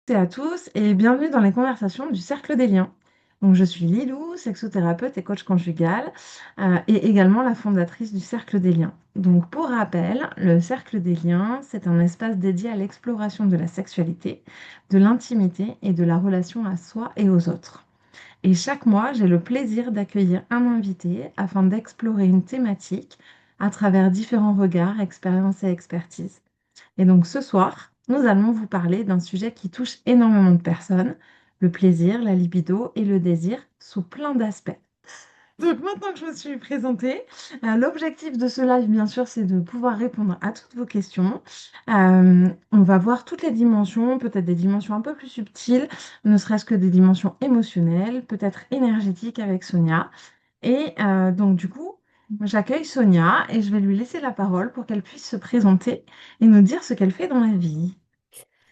Et à tous et bienvenue dans les conversations du Cercle des Liens. Donc, je suis Lilou, sexothérapeute et coach conjugal, et également la fondatrice du Cercle des Liens. Donc, pour rappel, le Cercle des Liens, c'est un espace dédié à l'exploration de la sexualité, de l'intimité et de la relation à soi et aux autres. Et chaque mois, j'ai le plaisir d'accueillir un invité afin d'explorer une thématique à travers différents regards, expériences et expertises. Et donc ce soir, nous allons vous parler d'un sujet qui touche énormément de personnes, le plaisir, la libido et le désir sous plein d'aspects. Donc maintenant que je me suis présentée, l'objectif de ce live, bien sûr, c'est de pouvoir répondre à toutes vos questions. On va voir toutes les dimensions, peut-être des dimensions un peu plus subtiles, ne serait-ce que des dimensions émotionnelles, peut-être énergétiques avec Sonia. Et donc, du coup, j'accueille Sonia et je vais lui laisser la parole pour qu'elle puisse se présenter et nous dire ce qu'elle fait dans la vie.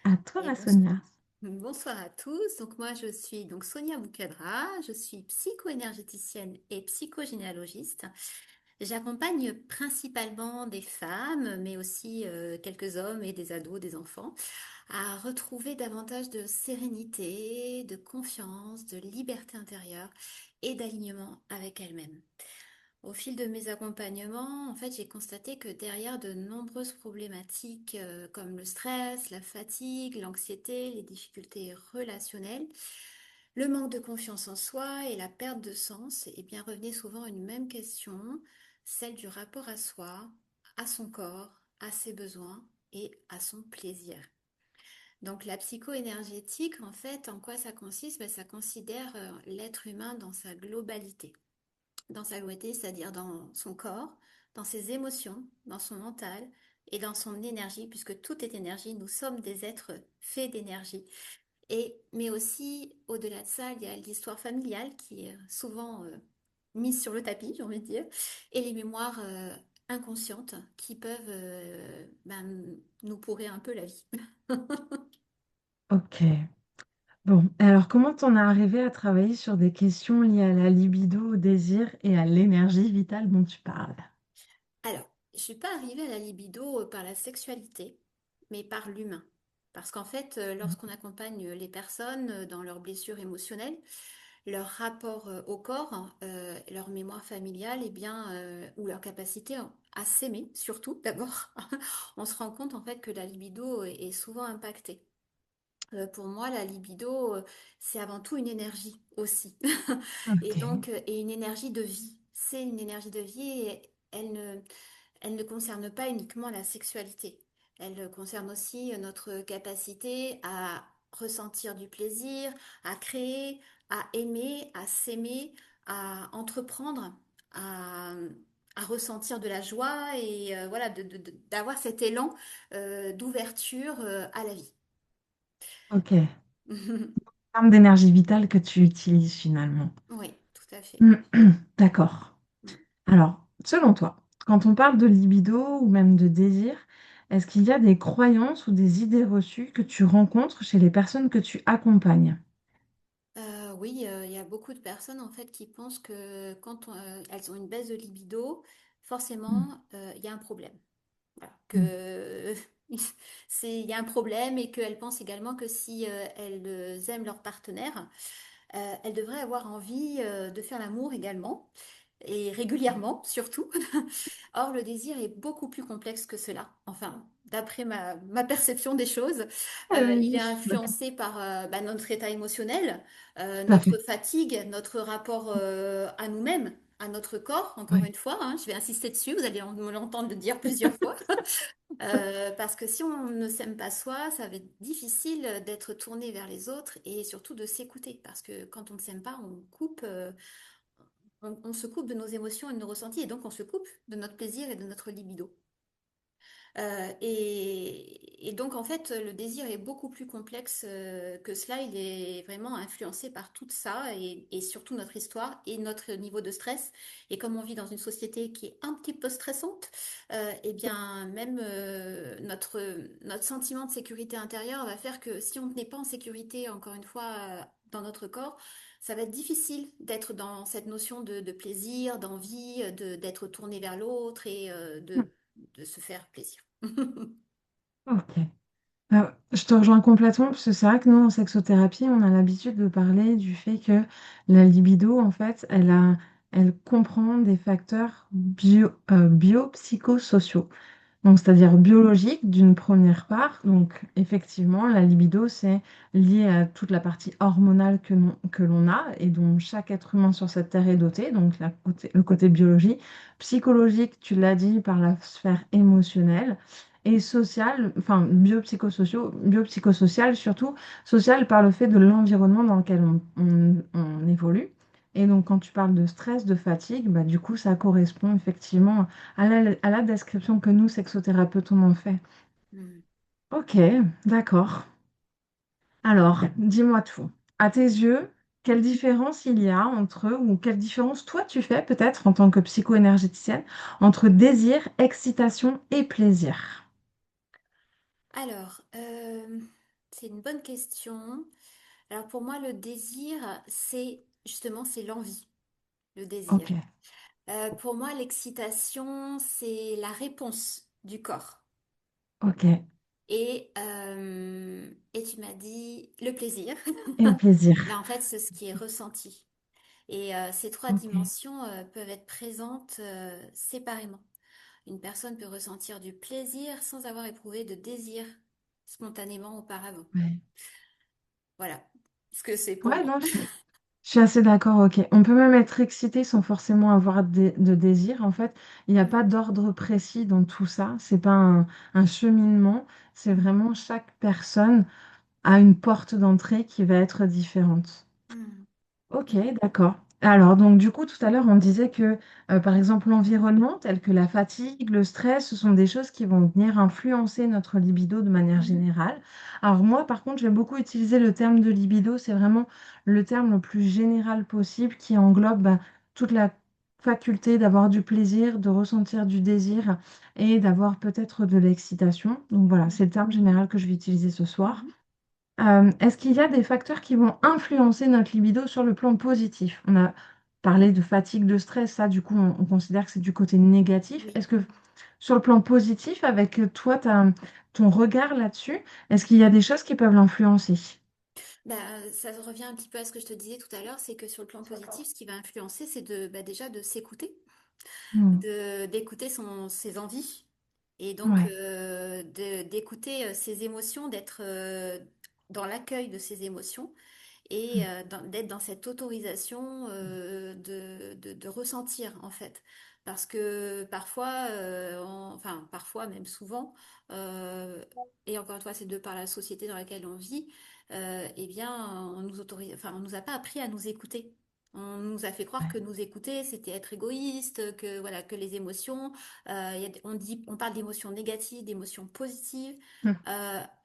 À toi, Et ma Sonia. bonsoir à tous. Donc moi je suis donc Sonia Boukadra, je suis psycho-énergéticienne et psychogénéalogiste. J'accompagne principalement des femmes, mais aussi quelques hommes et des ados, des enfants, à retrouver davantage de sérénité, de confiance, de liberté intérieure et d'alignement avec elles-mêmes. Au fil de mes accompagnements, en fait, j'ai constaté que derrière de nombreuses problématiques comme le stress, la fatigue, l'anxiété, les difficultés relationnelles, le manque de confiance en soi et la perte de sens, eh bien, revenait souvent une même question, celle du rapport à soi, à son corps, à ses besoins et à son plaisir. Donc la psycho-énergétique, en fait, en quoi ça consiste? Ben, ça considère l'être humain dans sa globalité, c'est-à-dire dans son corps, dans ses émotions, dans son mental et dans son énergie, puisque tout est énergie, nous sommes des êtres faits d'énergie. Mais aussi, au-delà de ça, il y a l'histoire familiale qui est souvent mise sur le tapis, j'ai envie de dire, et les mémoires inconscientes qui peuvent nous pourrir un peu la vie. Ok. Bon, alors comment t'en es arrivé à travailler sur des questions liées à la libido, au désir et à l'énergie vitale dont tu parles? Alors, je suis pas arrivée à la libido par la sexualité, mais par l'humain. Parce qu'en fait, lorsqu'on accompagne les personnes dans leurs blessures émotionnelles, leur rapport au corps, leur mémoire familiale, eh bien, ou leur capacité à s'aimer, surtout d'abord, on se rend compte en fait que la libido est souvent impactée. Pour moi, la libido, c'est avant tout une énergie aussi. Et Ok, donc, et une énergie de vie. C'est une énergie de vie et elle ne concerne pas uniquement la sexualité. Elle concerne aussi notre capacité à ressentir du plaisir, à créer, à aimer, à s'aimer, à entreprendre, à, à ressentir de la joie et voilà, d'avoir cet élan d'ouverture à la vie. ok. Terme d'énergie vitale que tu utilises finalement. Oui, tout à fait. D'accord. Alors, selon toi, quand on parle de libido ou même de désir, est-ce qu'il y a des croyances ou des idées reçues que tu rencontres chez les personnes que tu accompagnes? Oui, il y a beaucoup de personnes en fait qui pensent que elles ont une baisse de libido, Mm, forcément, il y a un problème. Voilà, mm, que il y a un problème et qu'elles pensent également que si elles aiment leur partenaire, elles devraient avoir envie de faire l'amour également et régulièrement surtout. Or, le désir est beaucoup plus complexe que cela. Enfin, d'après ma perception des choses, il est oui, d'accord. influencé par notre état émotionnel, Tout à fait. notre fatigue, notre rapport à nous-mêmes, à notre corps, encore Oui. une fois, hein, je vais insister dessus, vous allez me l'entendre le dire plusieurs fois. Parce que si on ne s'aime pas soi, ça va être difficile d'être tourné vers les autres et surtout de s'écouter. Parce que quand on ne s'aime pas, on se coupe de nos émotions et de nos ressentis, et donc on se coupe de notre plaisir et de notre libido. Et donc, en fait, le désir est beaucoup plus complexe que cela. Il est vraiment influencé par tout ça et surtout notre histoire et notre niveau de stress. Et comme on vit dans une société qui est un petit peu stressante, eh bien, même notre sentiment de sécurité intérieure va faire que si on n'est pas en sécurité, encore une fois, dans notre corps, ça va être difficile d'être dans cette notion de plaisir, d'envie, d'être tourné vers l'autre et Mm, de se faire plaisir. ok. Je te rejoins complètement parce que c'est vrai que nous, en sexothérapie, on a l'habitude de parler du fait que la libido, en fait, elle comprend des facteurs biopsychosociaux. Donc, c'est-à-dire biologique d'une première part. Donc, effectivement, la libido, c'est lié à toute la partie hormonale que l'on a et dont chaque être humain sur cette terre est doté. Donc, le côté biologique. Psychologique, tu l'as dit, par la sphère émotionnelle. Et social, enfin, biopsychosocial surtout, social par le fait de l'environnement dans lequel on évolue. Et donc, quand tu parles de stress, de fatigue, bah, du coup, ça correspond effectivement à la description que nous, sexothérapeutes, on en fait. Hmm. Ok, d'accord. Alors, dis-moi tout. À tes yeux, quelle différence il y a entre, ou quelle différence toi tu fais peut-être en tant que psycho-énergéticienne, entre désir, excitation et plaisir? Alors, c'est une bonne question. Alors pour moi, le désir, c'est justement, c'est l'envie, le désir. Ok, Pour moi, l'excitation, c'est la réponse du corps. ok. Et tu m'as dit le plaisir. Et le plaisir. Là, en fait, c'est ce qui est ressenti. Et ces trois Ok, dimensions peuvent être présentes séparément. Une personne peut ressentir du plaisir sans avoir éprouvé de désir spontanément auparavant. ouais. Voilà ce que c'est pour Ouais, moi. non, je suis assez d'accord, ok. On peut même être excité sans forcément avoir de désir. En fait, il n'y a pas Mm, d'ordre précis dans tout ça. C'est pas un cheminement. C'est mm, vraiment chaque personne a une porte d'entrée qui va être différente. mm, Ok, mm, d'accord. Alors, donc du coup, tout à l'heure, on disait que, par exemple, l'environnement, tel que la fatigue, le stress, ce sont des choses qui vont venir influencer notre libido de manière mhm, générale. Alors moi, par contre, je vais beaucoup utiliser le terme de libido. C'est vraiment le terme le plus général possible qui englobe toute la faculté d'avoir du plaisir, de ressentir du désir et d'avoir peut-être de l'excitation. Donc voilà, mhm, c'est le terme général que je vais utiliser ce soir. mhm. Est-ce qu'il y a des facteurs qui vont influencer notre libido sur le plan positif? On a parlé de fatigue, de stress, ça du coup on considère que c'est du côté négatif. Oui. Est-ce que sur le plan positif, avec toi, ton regard là-dessus, est-ce qu'il y a des choses qui peuvent l'influencer? Bah, ça revient un petit peu à ce que je te disais tout à l'heure, c'est que sur le plan positif, ce qui va influencer, c'est déjà de s'écouter, Hmm. d'écouter ses envies et donc Ouais. d'écouter ses émotions, d'être dans l'accueil de ses émotions Hmm. et d'être dans cette autorisation de ressentir en fait. Parce que parfois, enfin parfois même souvent, euh, et encore une fois c'est de par la société dans laquelle on vit, eh bien on nous autorise, enfin on nous a pas appris à nous écouter. On nous a fait croire Ouais. que nous écouter, c'était être égoïste, que voilà, que les émotions, on parle d'émotions négatives, d'émotions positives. Hmm.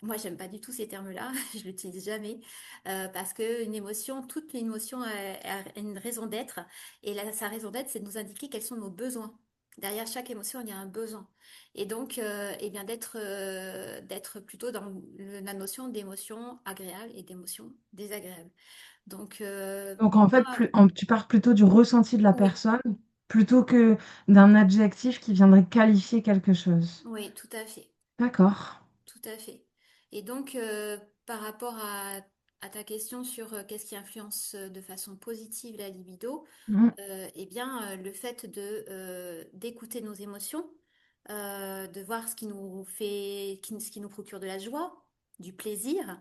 Moi, j'aime pas du tout ces termes-là, je l'utilise jamais. Parce que une émotion, toute émotion a une raison d'être. Et sa raison d'être, c'est de nous indiquer quels sont nos besoins. Derrière chaque émotion, il y a un besoin. Et donc, eh bien, d'être plutôt dans la notion d'émotion agréable et d'émotion désagréable. Donc, Donc pour en fait, moi, tu pars plutôt du ressenti de la oui, personne plutôt que d'un adjectif qui viendrait qualifier quelque chose. oui, tout à fait. D'accord. Tout à fait. Et donc, par rapport à ta question sur qu'est-ce qui influence de façon positive la libido, Hmm. eh bien, le fait d'écouter nos émotions, de voir ce qui nous fait, ce qui nous procure de la joie, du plaisir,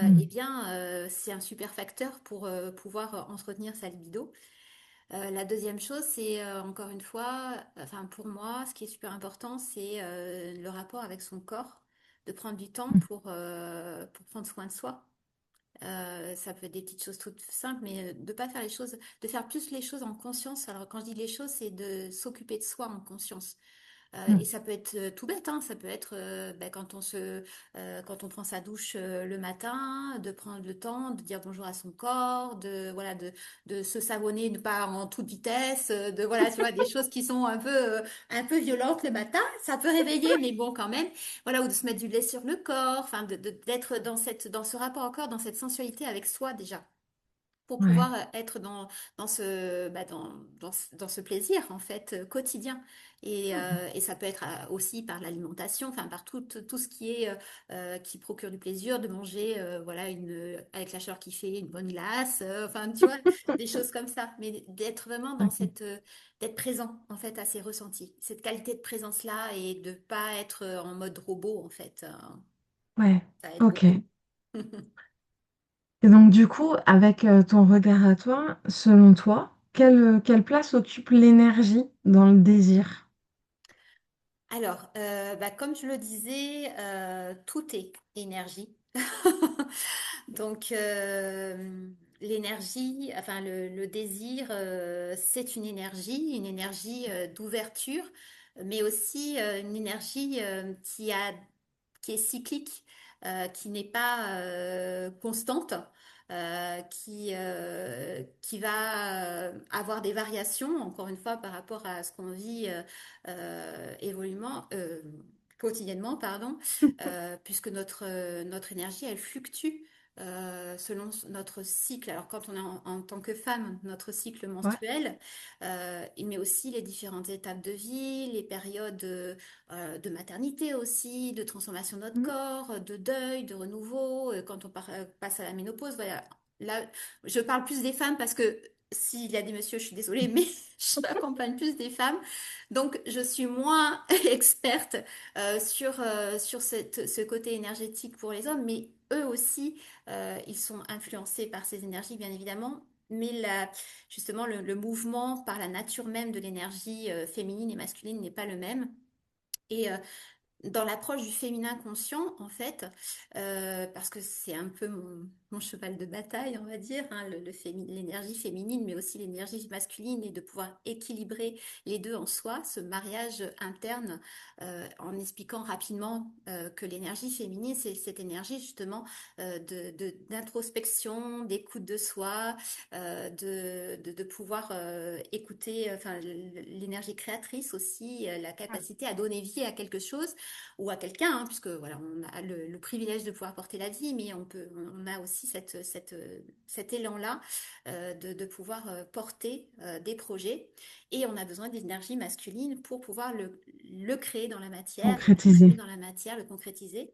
Hmm. eh bien, c'est un super facteur pour pouvoir entretenir sa libido. La deuxième chose, c'est encore une fois, enfin pour moi, ce qui est super important, c'est le rapport avec son corps, de prendre du temps pour prendre soin de soi. Ça peut être des petites choses toutes simples, mais de pas faire les choses, de faire plus les choses en conscience. Alors quand je dis les choses, c'est de s'occuper de soi en conscience. Et Hmm. ça peut être tout bête, hein, ça peut être quand on prend sa douche le matin, de prendre le temps de dire bonjour à son corps, de se savonner, ne pas en toute vitesse, de voilà, tu vois, des choses qui sont un peu violentes le matin, ça peut réveiller, mais bon quand même, voilà, ou de se mettre du lait sur le corps, enfin d'être dans ce rapport au corps, dans cette sensualité avec soi déjà. pour Ouais. pouvoir être dans dans ce plaisir en fait quotidien. Et ça peut être aussi par l'alimentation, enfin par tout ce qui est qui procure du plaisir, de manger voilà avec la chaleur qui fait une bonne glace, enfin tu vois des choses comme ça. Mais d'être vraiment dans Ok. d'être présent en fait à ses ressentis, cette qualité de présence là et de pas être en mode robot en fait, Ouais. ça aide Ok. beaucoup. Et donc, du coup, avec ton regard à toi, selon toi, quelle place occupe l'énergie dans le désir? Alors, comme je le disais, tout est énergie. Donc, l'énergie, enfin le désir, c'est une énergie d'ouverture, mais aussi une énergie qui est cyclique, qui n'est pas constante, qui va avoir des variations, encore une fois, par rapport à ce qu'on vit évoluellement, quotidiennement, pardon, puisque notre énergie, elle fluctue selon notre cycle. Alors quand on est en tant que femme, notre cycle Ouais. menstruel, mais aussi les différentes étapes de vie, les périodes de maternité aussi, de transformation de notre Mhm. corps, de deuil, de renouveau, quand on passe à la ménopause. Voilà. Là, je parle plus des femmes parce que s'il y a des messieurs, je suis désolée, mais j'accompagne plus des femmes. Donc, je suis moins experte sur ce côté énergétique pour les hommes, mais eux aussi, ils sont influencés par ces énergies, bien évidemment. Mais justement, le mouvement par la nature même de l'énergie féminine et masculine n'est pas le même. Et dans l'approche du féminin conscient, en fait, parce que c'est un peu mon cheval de bataille, on va dire, hein, l'énergie féminine, mais aussi l'énergie masculine, et de pouvoir équilibrer les deux en soi, ce mariage interne, en expliquant rapidement que l'énergie féminine, c'est cette énergie justement d'introspection, d'écoute de soi, de pouvoir écouter, enfin, l'énergie créatrice aussi, la capacité à donner vie à quelque chose ou à quelqu'un, hein, puisque voilà, on a le privilège de pouvoir porter la vie, mais on a aussi cet élan-là de pouvoir porter des projets, et on a besoin d'énergie masculine pour pouvoir le créer dans la matière, l'incarner Concrétiser. dans la matière, le concrétiser.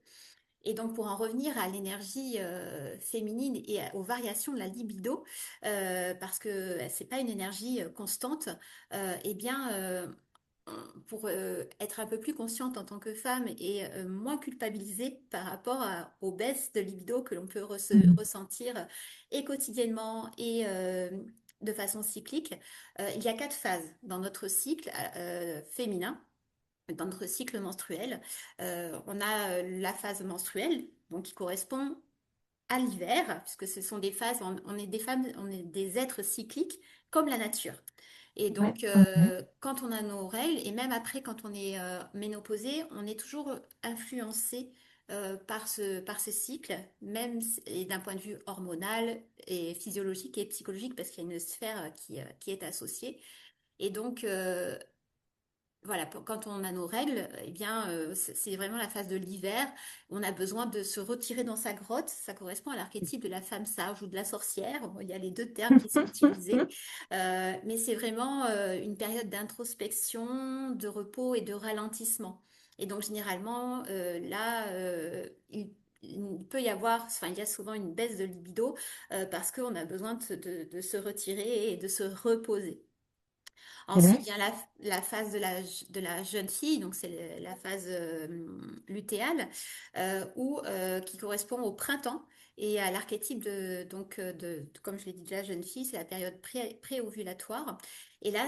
Et donc, pour en revenir à l'énergie féminine et aux variations de la libido, parce que c'est pas une énergie constante, eh bien, pour être un peu plus consciente en tant que femme et moins culpabilisée par rapport aux baisses de libido que l'on peut Mhm. ressentir et quotidiennement et de façon cyclique, il y a quatre phases dans notre cycle féminin. Dans notre cycle menstruel, on a la phase menstruelle, donc qui correspond à l'hiver, puisque ce sont des phases, on est des femmes, on est des êtres cycliques comme la nature. Et Ouais. donc, Ok. quand on a nos règles, et même après, quand on est ménopausée, on est toujours influencé par ce cycle, même et d'un point de vue hormonal et physiologique et psychologique, parce qu'il y a une sphère qui est associée. Et donc, voilà, quand on a nos règles, eh bien, c'est vraiment la phase de l'hiver. On a besoin de se retirer dans sa grotte. Ça correspond à l'archétype de la femme sage ou de la sorcière. Bon, il y a les deux termes qui sont utilisés. Mais c'est vraiment une période d'introspection, de repos et de ralentissement. Et donc, généralement, là, il peut y avoir, enfin, il y a souvent une baisse de libido parce qu'on a besoin de se retirer et de se reposer. Ensuite Ok. vient la phase de la jeune fille, donc c'est la phase lutéale, qui correspond au printemps et à l'archétype comme je l'ai dit, de la jeune fille, c'est la période pré-ovulatoire. Et là,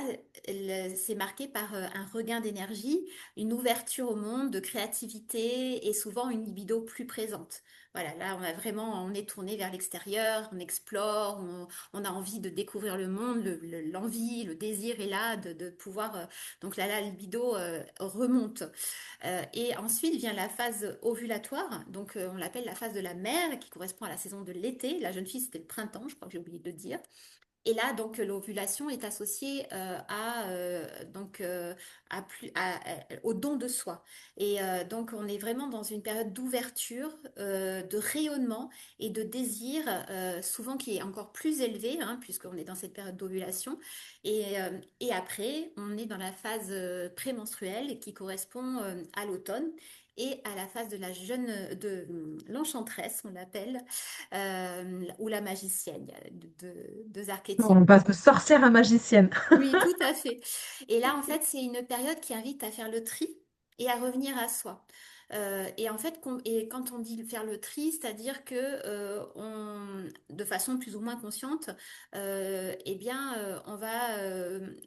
c'est marqué par un regain d'énergie, une ouverture au monde, de créativité et souvent une libido plus présente. Voilà, là, on est tourné vers l'extérieur, on explore, on a envie de découvrir le monde, l'envie, le désir est là de pouvoir. Donc là, la libido remonte. Et ensuite vient la phase ovulatoire. Donc on l'appelle la phase de la mère qui correspond à la saison de l'été. La jeune fille, c'était le printemps, je crois que j'ai oublié de le dire. Et là, donc, l'ovulation est associée au don de soi. Et donc, on est vraiment dans une période d'ouverture, de rayonnement et de désir, souvent qui est encore plus élevé, hein, puisqu'on est dans cette période d'ovulation. Et après, on est dans la phase prémenstruelle qui correspond à l'automne et à la phase de la jeune, de l'enchanteresse, on l'appelle, ou la magicienne. Il y a deux archétypes. On passe de sorcière à magicienne. Oui, tout à fait. Et là, en fait, c'est une période qui invite à faire le tri et à revenir à soi. Et en fait, et quand on dit faire le tri, c'est-à-dire que de façon plus ou moins consciente, eh bien, on va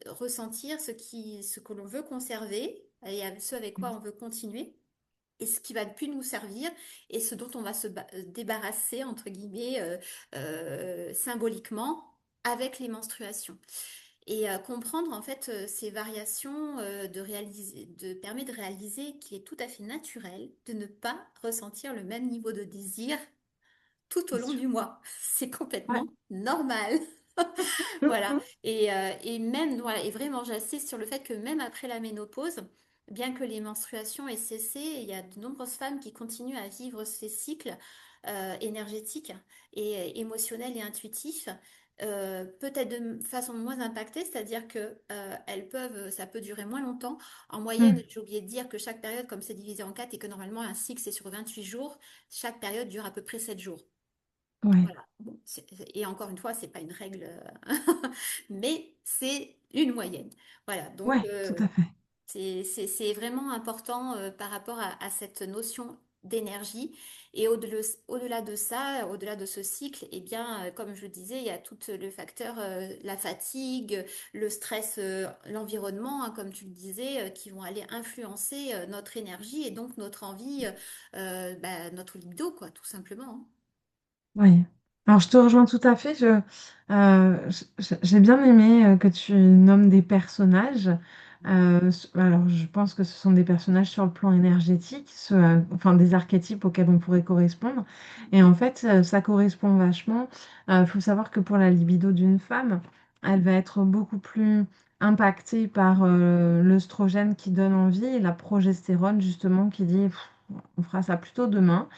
ressentir ce que l'on veut conserver et ce avec quoi on veut continuer et ce qui va ne plus nous servir et ce dont on va débarrasser, entre guillemets, symboliquement avec les menstruations. Et comprendre en fait ces variations permet de réaliser qu'il est tout à fait naturel de ne pas ressentir le même niveau de désir tout au C'est long sûr. du mois. C'est Ouais. complètement normal. Voilà. Et même, voilà, et vraiment, j'insiste sur le fait que même après la ménopause, bien que les menstruations aient cessé, il y a de nombreuses femmes qui continuent à vivre ces cycles énergétiques et émotionnels et intuitifs. Peut-être de façon moins impactée, c'est-à-dire que ça peut durer moins longtemps. En moyenne, Mm. j'ai oublié de dire que chaque période, comme c'est divisé en quatre et que normalement un cycle c'est sur 28 jours, chaque période dure à peu près 7 jours. Ouais. Voilà. Bon, et encore une fois, c'est pas une règle, mais c'est une moyenne. Voilà. Donc, Ouais, tout à fait. c'est vraiment important par rapport à cette notion d'énergie. Et au-delà de ça, au-delà de ce cycle, eh bien, comme je le disais, il y a tout le facteur, la fatigue, le stress, l'environnement, hein, comme tu le disais, qui vont aller influencer notre énergie et donc notre envie, notre libido, quoi, tout simplement, hein. Oui. Alors, je te rejoins tout à fait. J'ai bien aimé que tu nommes des personnages. Alors, je pense que ce sont des personnages sur le plan énergétique, enfin des archétypes auxquels on pourrait correspondre. Et en fait, ça correspond vachement. Il faut savoir que pour la libido d'une femme, elle va être beaucoup plus impactée par l'œstrogène qui donne envie et la progestérone, justement, qui dit, pff, on fera ça plutôt demain.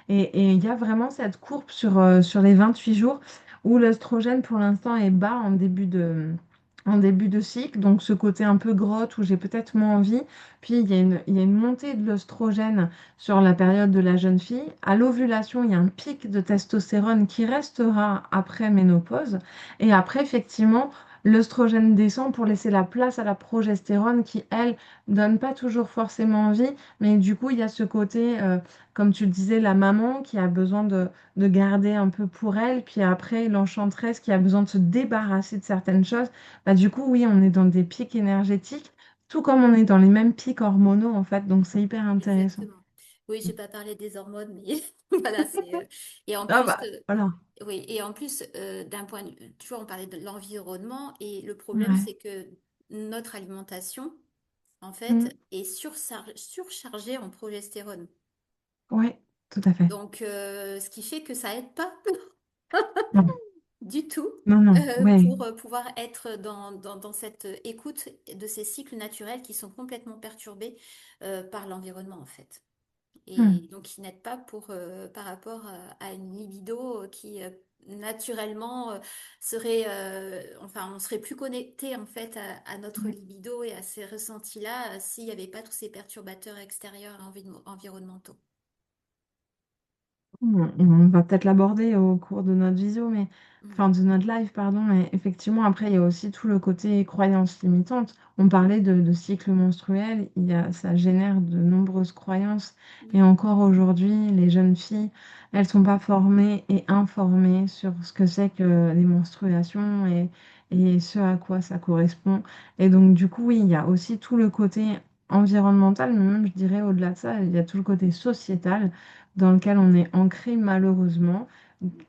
Et il y a vraiment cette courbe sur les 28 jours où l'œstrogène, pour l'instant, est bas en début de cycle. Donc, ce côté un peu grotte où j'ai peut-être moins envie. Puis, il y a une montée de l'œstrogène sur la période de la jeune fille. À l'ovulation, il y a un pic de testostérone qui restera après ménopause. Et après, effectivement, l'œstrogène descend pour laisser la place à la progestérone qui, elle, donne pas toujours forcément envie. Mais du coup, il y a ce côté comme tu le disais, la maman qui a besoin de garder un peu pour elle, puis après l'enchanteresse qui a besoin de se débarrasser de certaines choses, bah, du coup, oui, on est dans des pics énergétiques, tout comme on est dans les mêmes pics hormonaux, en fait, donc c'est hyper intéressant. Exactement. Oui, j'ai pas parlé des hormones, mais voilà, et en Ah plus bah, voilà. oui, et en plus d'un point de vue, tu vois, on parlait de l'environnement et le problème Ouais. c'est que notre alimentation en Mm. fait est surchargée en progestérone. Ouais, tout à fait. Donc ce qui fait que ça aide pas Non, du tout non, non, ouais. pour pouvoir être dans cette écoute de ces cycles naturels qui sont complètement perturbés par l'environnement en fait. Mm. Et donc qui n'aide pas par rapport à une libido qui naturellement enfin on serait plus connecté en fait à notre libido et à ces ressentis-là s'il n'y avait pas tous ces perturbateurs extérieurs et environnementaux. On va peut-être l'aborder au cours de notre visio, mais Mm. enfin de notre live, pardon, mais effectivement, après, il y a aussi tout le côté croyances limitantes. On parlait de cycle menstruel, ça génère de nombreuses croyances. Et Oui, encore aujourd'hui, les jeunes filles, elles sont pas formées et informées sur ce que c'est que les menstruations et ce à quoi ça correspond. Et donc, du coup, oui, il y a aussi tout le côté environnemental, mais même, je dirais, au-delà de ça, il y a tout le côté sociétal dans lequel on est ancré malheureusement,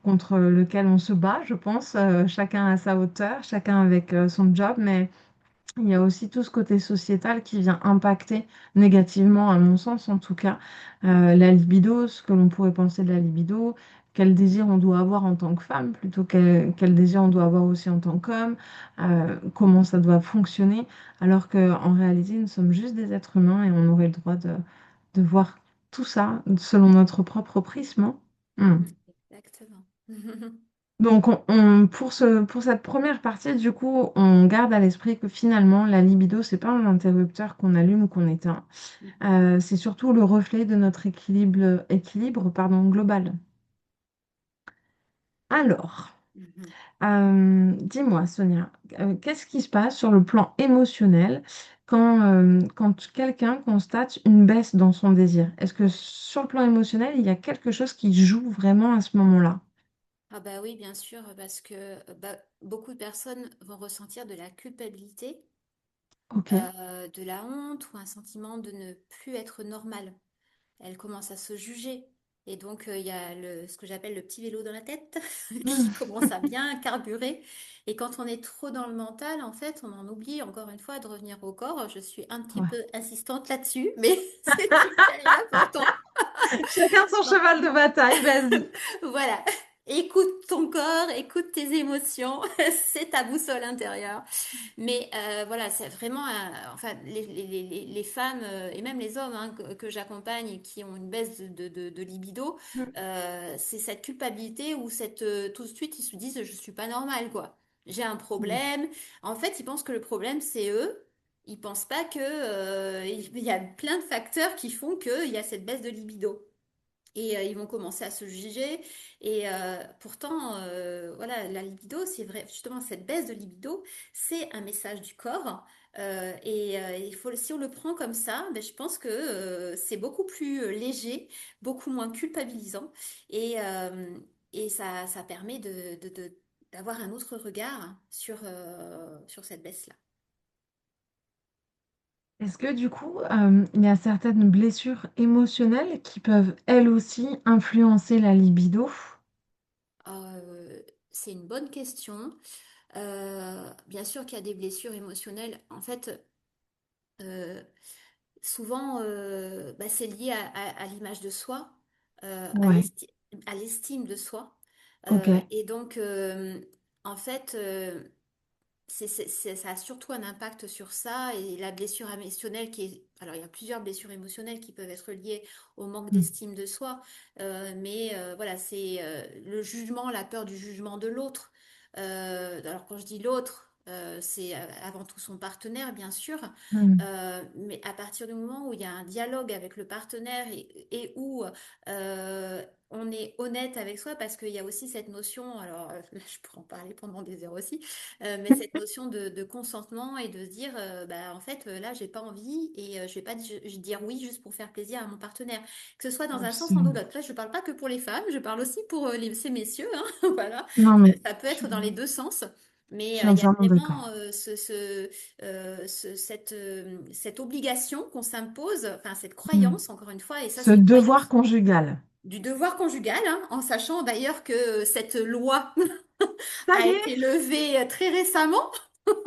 contre lequel on se bat, je pense, chacun à sa hauteur, chacun avec son job, mais il y a aussi tout ce côté sociétal qui vient impacter négativement, à mon sens en tout cas, la libido, ce que l'on pourrait penser de la libido, quel désir on doit avoir en tant que femme plutôt quel désir on doit avoir aussi en tant qu'homme, comment ça doit fonctionner, alors qu'en réalité, nous sommes juste des êtres humains et on aurait le droit de voir tout ça selon notre propre prisme, hein. Hmm. Exactement. Donc, pour cette première partie, du coup, on garde à l'esprit que finalement, la libido, c'est pas un interrupteur qu'on allume ou qu'on éteint. C'est surtout le reflet de notre équilibre, pardon, global. Alors, dis-moi, Sonia, qu'est-ce qui se passe sur le plan émotionnel quand quelqu'un constate une baisse dans son désir? Est-ce que sur le plan émotionnel, il y a quelque chose qui joue vraiment à ce moment-là? Ah bah oui, bien sûr, parce que beaucoup de personnes vont ressentir de la culpabilité, Ok. de la honte ou un sentiment de ne plus être normal. Elles commencent à se juger. Et donc, il y a ce que j'appelle le petit vélo dans la tête qui Hmm. commence à bien carburer. Et quand on est trop dans le mental, en fait, on en oublie encore une fois de revenir au corps. Je suis un petit Ouais. peu insistante là-dessus, mais c'est hyper important. Chacun son cheval de bataille, vas-y. Voilà. Écoute ton corps, écoute tes émotions, c'est ta boussole intérieure. Mais voilà, c'est vraiment, enfin, les femmes et même les hommes hein, que j'accompagne et qui ont une baisse de libido, Hmm. c'est cette culpabilité ou tout de suite ils se disent je suis pas normale quoi. J'ai un Hmm. problème. En fait, ils pensent que le problème c'est eux. Ils pensent pas que il y a plein de facteurs qui font qu'il y a cette baisse de libido. Et ils vont commencer à se juger. Et pourtant, voilà, la libido, c'est vrai, justement, cette baisse de libido, c'est un message du corps. Il faut, si on le prend comme ça, ben, je pense que c'est beaucoup plus léger, beaucoup moins culpabilisant. Et, euh, et ça permet d'avoir un autre regard sur cette baisse-là. Est-ce que du coup, il y a certaines blessures émotionnelles qui peuvent elles aussi influencer la libido? Euh, c'est une bonne question. Bien sûr qu'il y a des blessures émotionnelles. En fait, euh, souvent, c'est lié à l'image de soi, Ouais, à l'estime de soi. ok. Et donc, en fait, ça a surtout un impact sur ça et la blessure émotionnelle qui est... Alors, il y a plusieurs blessures émotionnelles qui peuvent être liées au manque Hmm. d'estime de soi, mais voilà, c'est le jugement, la peur du jugement de l'autre. Alors, quand je dis l'autre, c'est avant tout son partenaire, bien sûr, Hmm. mais à partir du moment où il y a un dialogue avec le partenaire et où on est honnête avec soi, parce qu'il y a aussi cette notion, alors là, je pourrais en parler pendant des heures aussi, mais cette notion de consentement et de se dire, en fait, là, j'ai pas envie et je vais pas dire oui juste pour faire plaisir à mon partenaire, que ce soit dans un sens ou dans Absolument. l'autre. Là, je parle pas que pour les femmes, je parle aussi pour ces messieurs, hein, voilà. Non, mais Ça peut je, être dans les deux sens. je Mais suis il y a entièrement vraiment d'accord. cette obligation qu'on s'impose, enfin cette Hmm. croyance, encore une fois, et ça Ce c'est une devoir croyance conjugal. du devoir conjugal, hein, en sachant d'ailleurs que cette loi Ça a y est. été levée très récemment.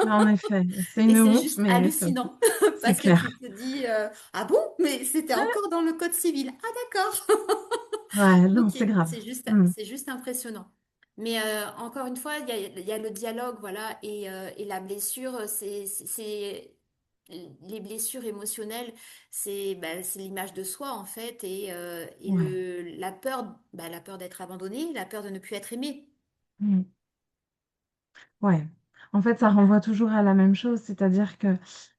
En effet, c'est Et une c'est honte, juste mais hallucinant c'est parce que tu clair. te dis ah bon, mais c'était encore dans le code civil. Ah d'accord. Ouais, non, Ok, c'est grave. Hmm. c'est juste impressionnant. Mais encore une fois, il y a le dialogue, voilà, et la blessure, les blessures émotionnelles, c'est l'image de soi en fait, et Ouais. la peur d'être abandonné, la peur de ne plus être aimé. Hmm. Ouais, en fait, ça renvoie toujours à la même chose, c'est-à-dire que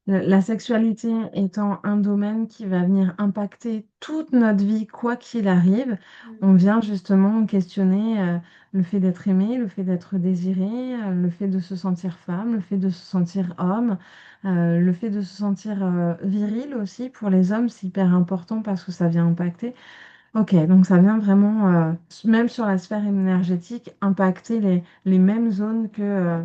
la sexualité étant un domaine qui va venir impacter toute notre vie, quoi qu'il arrive, Mm. on vient justement questionner le fait d'être aimé, le fait d'être désiré, le fait de se sentir femme, le fait de se sentir homme, le fait de se sentir viril aussi. Pour les hommes, c'est hyper important parce que ça vient impacter. Ok, donc ça vient vraiment, même sur la sphère énergétique, impacter les mêmes zones que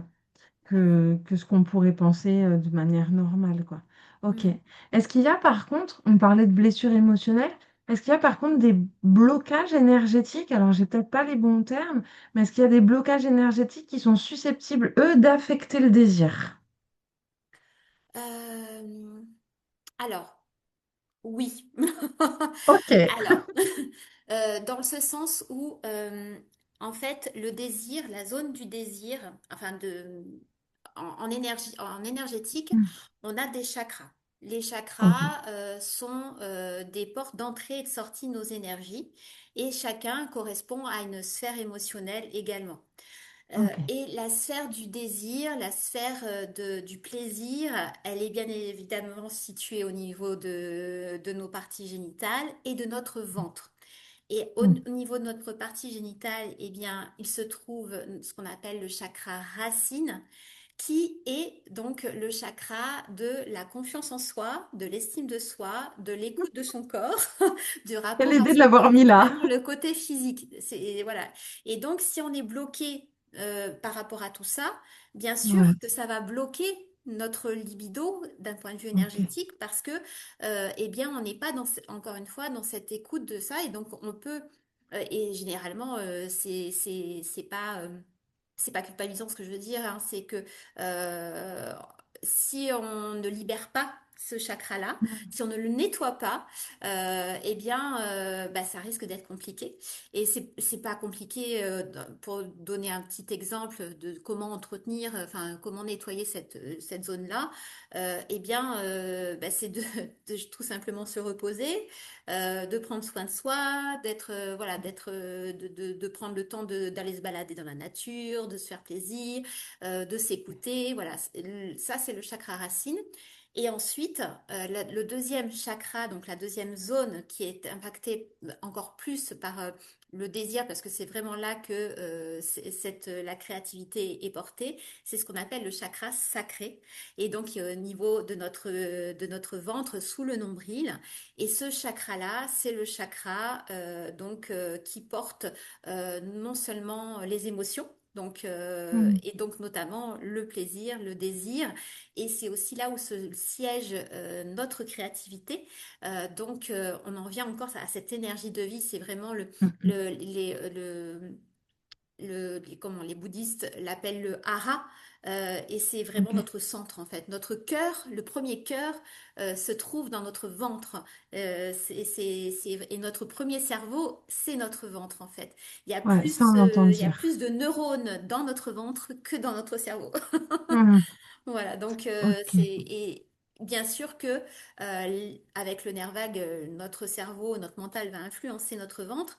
ce qu'on pourrait penser de manière normale, quoi. Ok. Mm. Est-ce qu'il y a par contre, on parlait de blessures émotionnelles, est-ce qu'il y a par contre des blocages énergétiques? Alors, j'ai peut-être pas les bons termes, mais est-ce qu'il y a des blocages énergétiques qui sont susceptibles, eux, d'affecter le désir? Euh, alors, oui. Ok. Alors, Dans ce sens où, en fait, le désir, la zone du désir, enfin en énergie, en énergétique, Mm. on a des chakras. Les Ok, chakras sont des portes d'entrée et de sortie de nos énergies, et chacun correspond à une sphère émotionnelle également. ok. Et la sphère du désir, la sphère du plaisir, elle est bien évidemment située au niveau de nos parties génitales et de notre ventre. Et Mm. au niveau de notre partie génitale, eh bien, il se trouve ce qu'on appelle le chakra racine, qui est donc le chakra de la confiance en soi, de l'estime de soi, de l'écoute de son corps, du Quelle rapport à idée de son l'avoir corps, mis là. vraiment le côté physique. Voilà. Et donc, si on est bloqué par rapport à tout ça, bien sûr Ouais, que ça va bloquer notre libido d'un point de vue ok. énergétique parce que, eh bien, on n'est pas encore une fois dans cette écoute de ça et donc on peut, et généralement, c'est pas culpabilisant ce que je veux dire, hein, c'est que euh, si on ne libère pas ce chakra-là, Mm. si on ne le nettoie pas, eh bien, bah, ça risque d'être compliqué. Et c'est pas compliqué, pour donner un petit exemple de comment entretenir, enfin, comment nettoyer cette zone-là, eh bien, bah, c'est de tout simplement se reposer, de prendre soin de soi, voilà, de prendre le temps d'aller se balader dans la nature, de se faire plaisir, de s'écouter. Voilà, ça c'est le chakra racine. Et ensuite, le deuxième chakra, donc la deuxième zone qui est impactée encore plus par le désir, parce que c'est vraiment là que la créativité est portée, c'est ce qu'on appelle le chakra sacré. Et donc, au niveau de notre ventre, sous le nombril. Et ce chakra-là, c'est le chakra qui porte non seulement les émotions, Mm. et donc notamment le plaisir, le désir, et c'est aussi là où se siège notre créativité. On en revient encore à cette énergie de vie. C'est vraiment Mm. le, les, comment les bouddhistes l'appellent le hara, et c'est vraiment Ok. notre centre en fait. Notre cœur, le premier cœur, se trouve dans notre ventre. Et notre premier cerveau, c'est notre ventre en fait. Ouais, ça on l'entend Il y a dire. plus de neurones dans notre ventre que dans notre cerveau. Mm. Voilà, Ok. et bien sûr que avec le nerf vague, notre cerveau, notre mental va influencer notre ventre.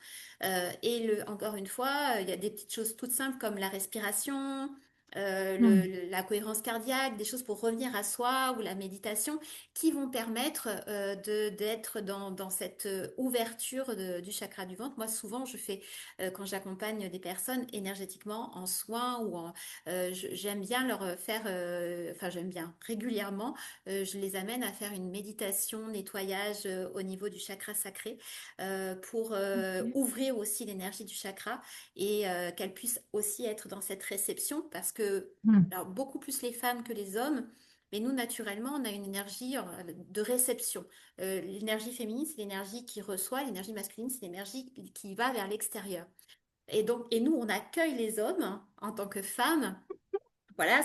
Encore une fois, il y a des petites choses toutes simples comme la respiration, Mm. la cohérence cardiaque, des choses pour revenir à soi ou la méditation qui vont permettre d'être dans cette ouverture du chakra du ventre. Moi, souvent, quand j'accompagne des personnes énergétiquement en soins ou j'aime bien enfin j'aime bien régulièrement, je les amène à faire une méditation, nettoyage au niveau du chakra sacré pour ouvrir aussi l'énergie du chakra et qu'elle puisse aussi être dans cette réception parce que Mm. alors, beaucoup plus les femmes que les hommes. Mais nous, naturellement, on a une énergie de réception. L'énergie féminine, c'est l'énergie qui reçoit. L'énergie masculine, c'est l'énergie qui va vers l'extérieur. Et nous, on accueille les hommes en tant que femmes. Voilà,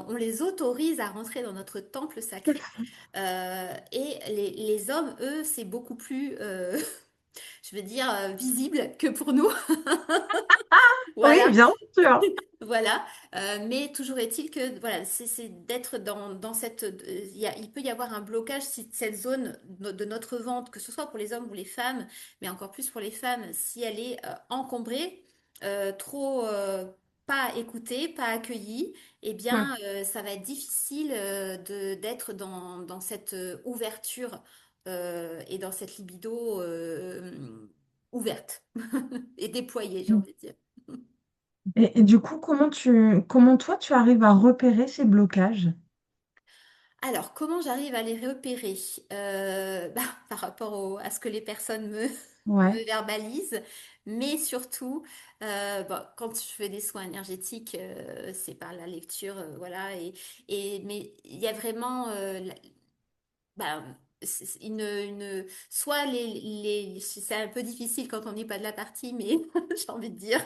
on les autorise à rentrer dans notre temple sacré. Et les hommes, eux, c'est beaucoup plus, je veux dire, visible que pour nous. Oui, Voilà. bien sûr. Voilà, mais toujours est-il que voilà, c'est d'être dans cette. Il peut y avoir un blocage si cette zone de notre ventre, que ce soit pour les hommes ou les femmes, mais encore plus pour les femmes, si elle est encombrée, trop pas écoutée, pas accueillie, eh Mm. bien, ça va être difficile d'être dans cette ouverture et dans cette libido ouverte et déployée, j'ai Mm. envie de dire. Et du coup, comment toi tu arrives à repérer ces blocages? Alors, comment j'arrive à les repérer? Bah, par rapport à ce que les personnes Ouais. me verbalisent, mais surtout, bon, quand je fais des soins énergétiques, c'est par la lecture, voilà, mais il y a vraiment, bah, soit c'est un peu difficile quand on n'est pas de la partie, mais j'ai envie de dire.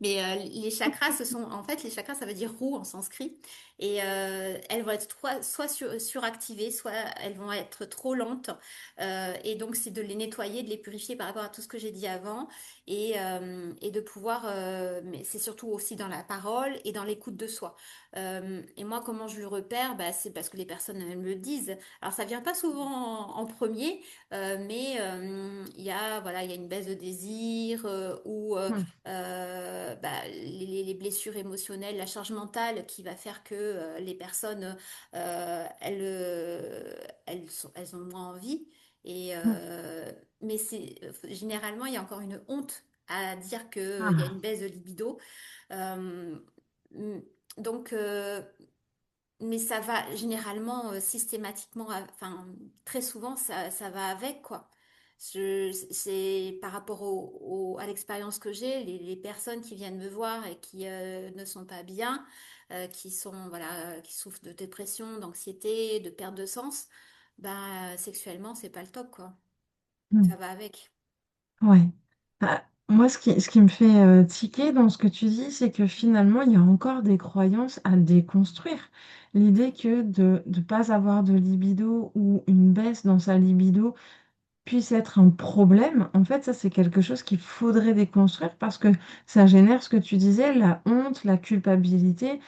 Mais les chakras, en fait, les chakras, ça veut dire roue en sanskrit. Et elles vont être soit suractivées, soit elles vont être trop lentes. Et donc, c'est de les nettoyer, de les purifier par rapport à tout ce que j'ai dit avant. Et de pouvoir, mais c'est surtout aussi dans la parole et dans l'écoute de soi. Et moi, comment je le repère? Bah, c'est parce que les personnes elles me le disent. Alors, ça vient pas souvent en premier, mais voilà, il y a une baisse de désir ou Hmm. bah, les blessures émotionnelles, la charge mentale qui va faire que les personnes, elles ont moins envie. Et, Hmm. mais généralement, il y a encore une honte à dire qu'il y a une Ah. baisse de libido. Euh, mm, donc, mais ça va généralement, systématiquement, enfin, très souvent, ça va avec, quoi. C'est par rapport à l'expérience que j'ai, les personnes qui viennent me voir et qui ne sont pas bien, voilà, qui souffrent de dépression, d'anxiété, de perte de sens, bah, sexuellement, c'est pas le top, quoi. Hmm. Ça va avec. Ouais. Moi, ce qui me fait tiquer dans ce que tu dis, c'est que finalement, il y a encore des croyances à déconstruire. L'idée que de ne pas avoir de libido ou une baisse dans sa libido puisse être un problème, en fait, ça, c'est quelque chose qu'il faudrait déconstruire parce que ça génère ce que tu disais, la honte, la culpabilité,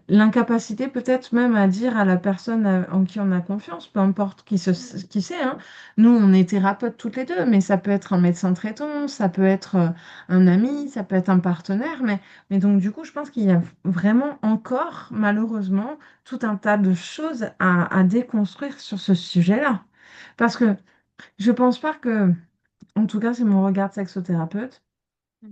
l'incapacité peut-être même à dire à la personne en qui on a confiance, peu importe qui c'est, hein. Nous, on est thérapeutes toutes les deux, mais ça peut être un médecin traitant, ça peut être un ami, ça peut être un partenaire, mais donc du coup, je pense qu'il y a vraiment encore, malheureusement, tout un tas de choses à déconstruire sur ce sujet-là. Parce que je pense pas que, en tout cas, c'est mon regard de sexothérapeute,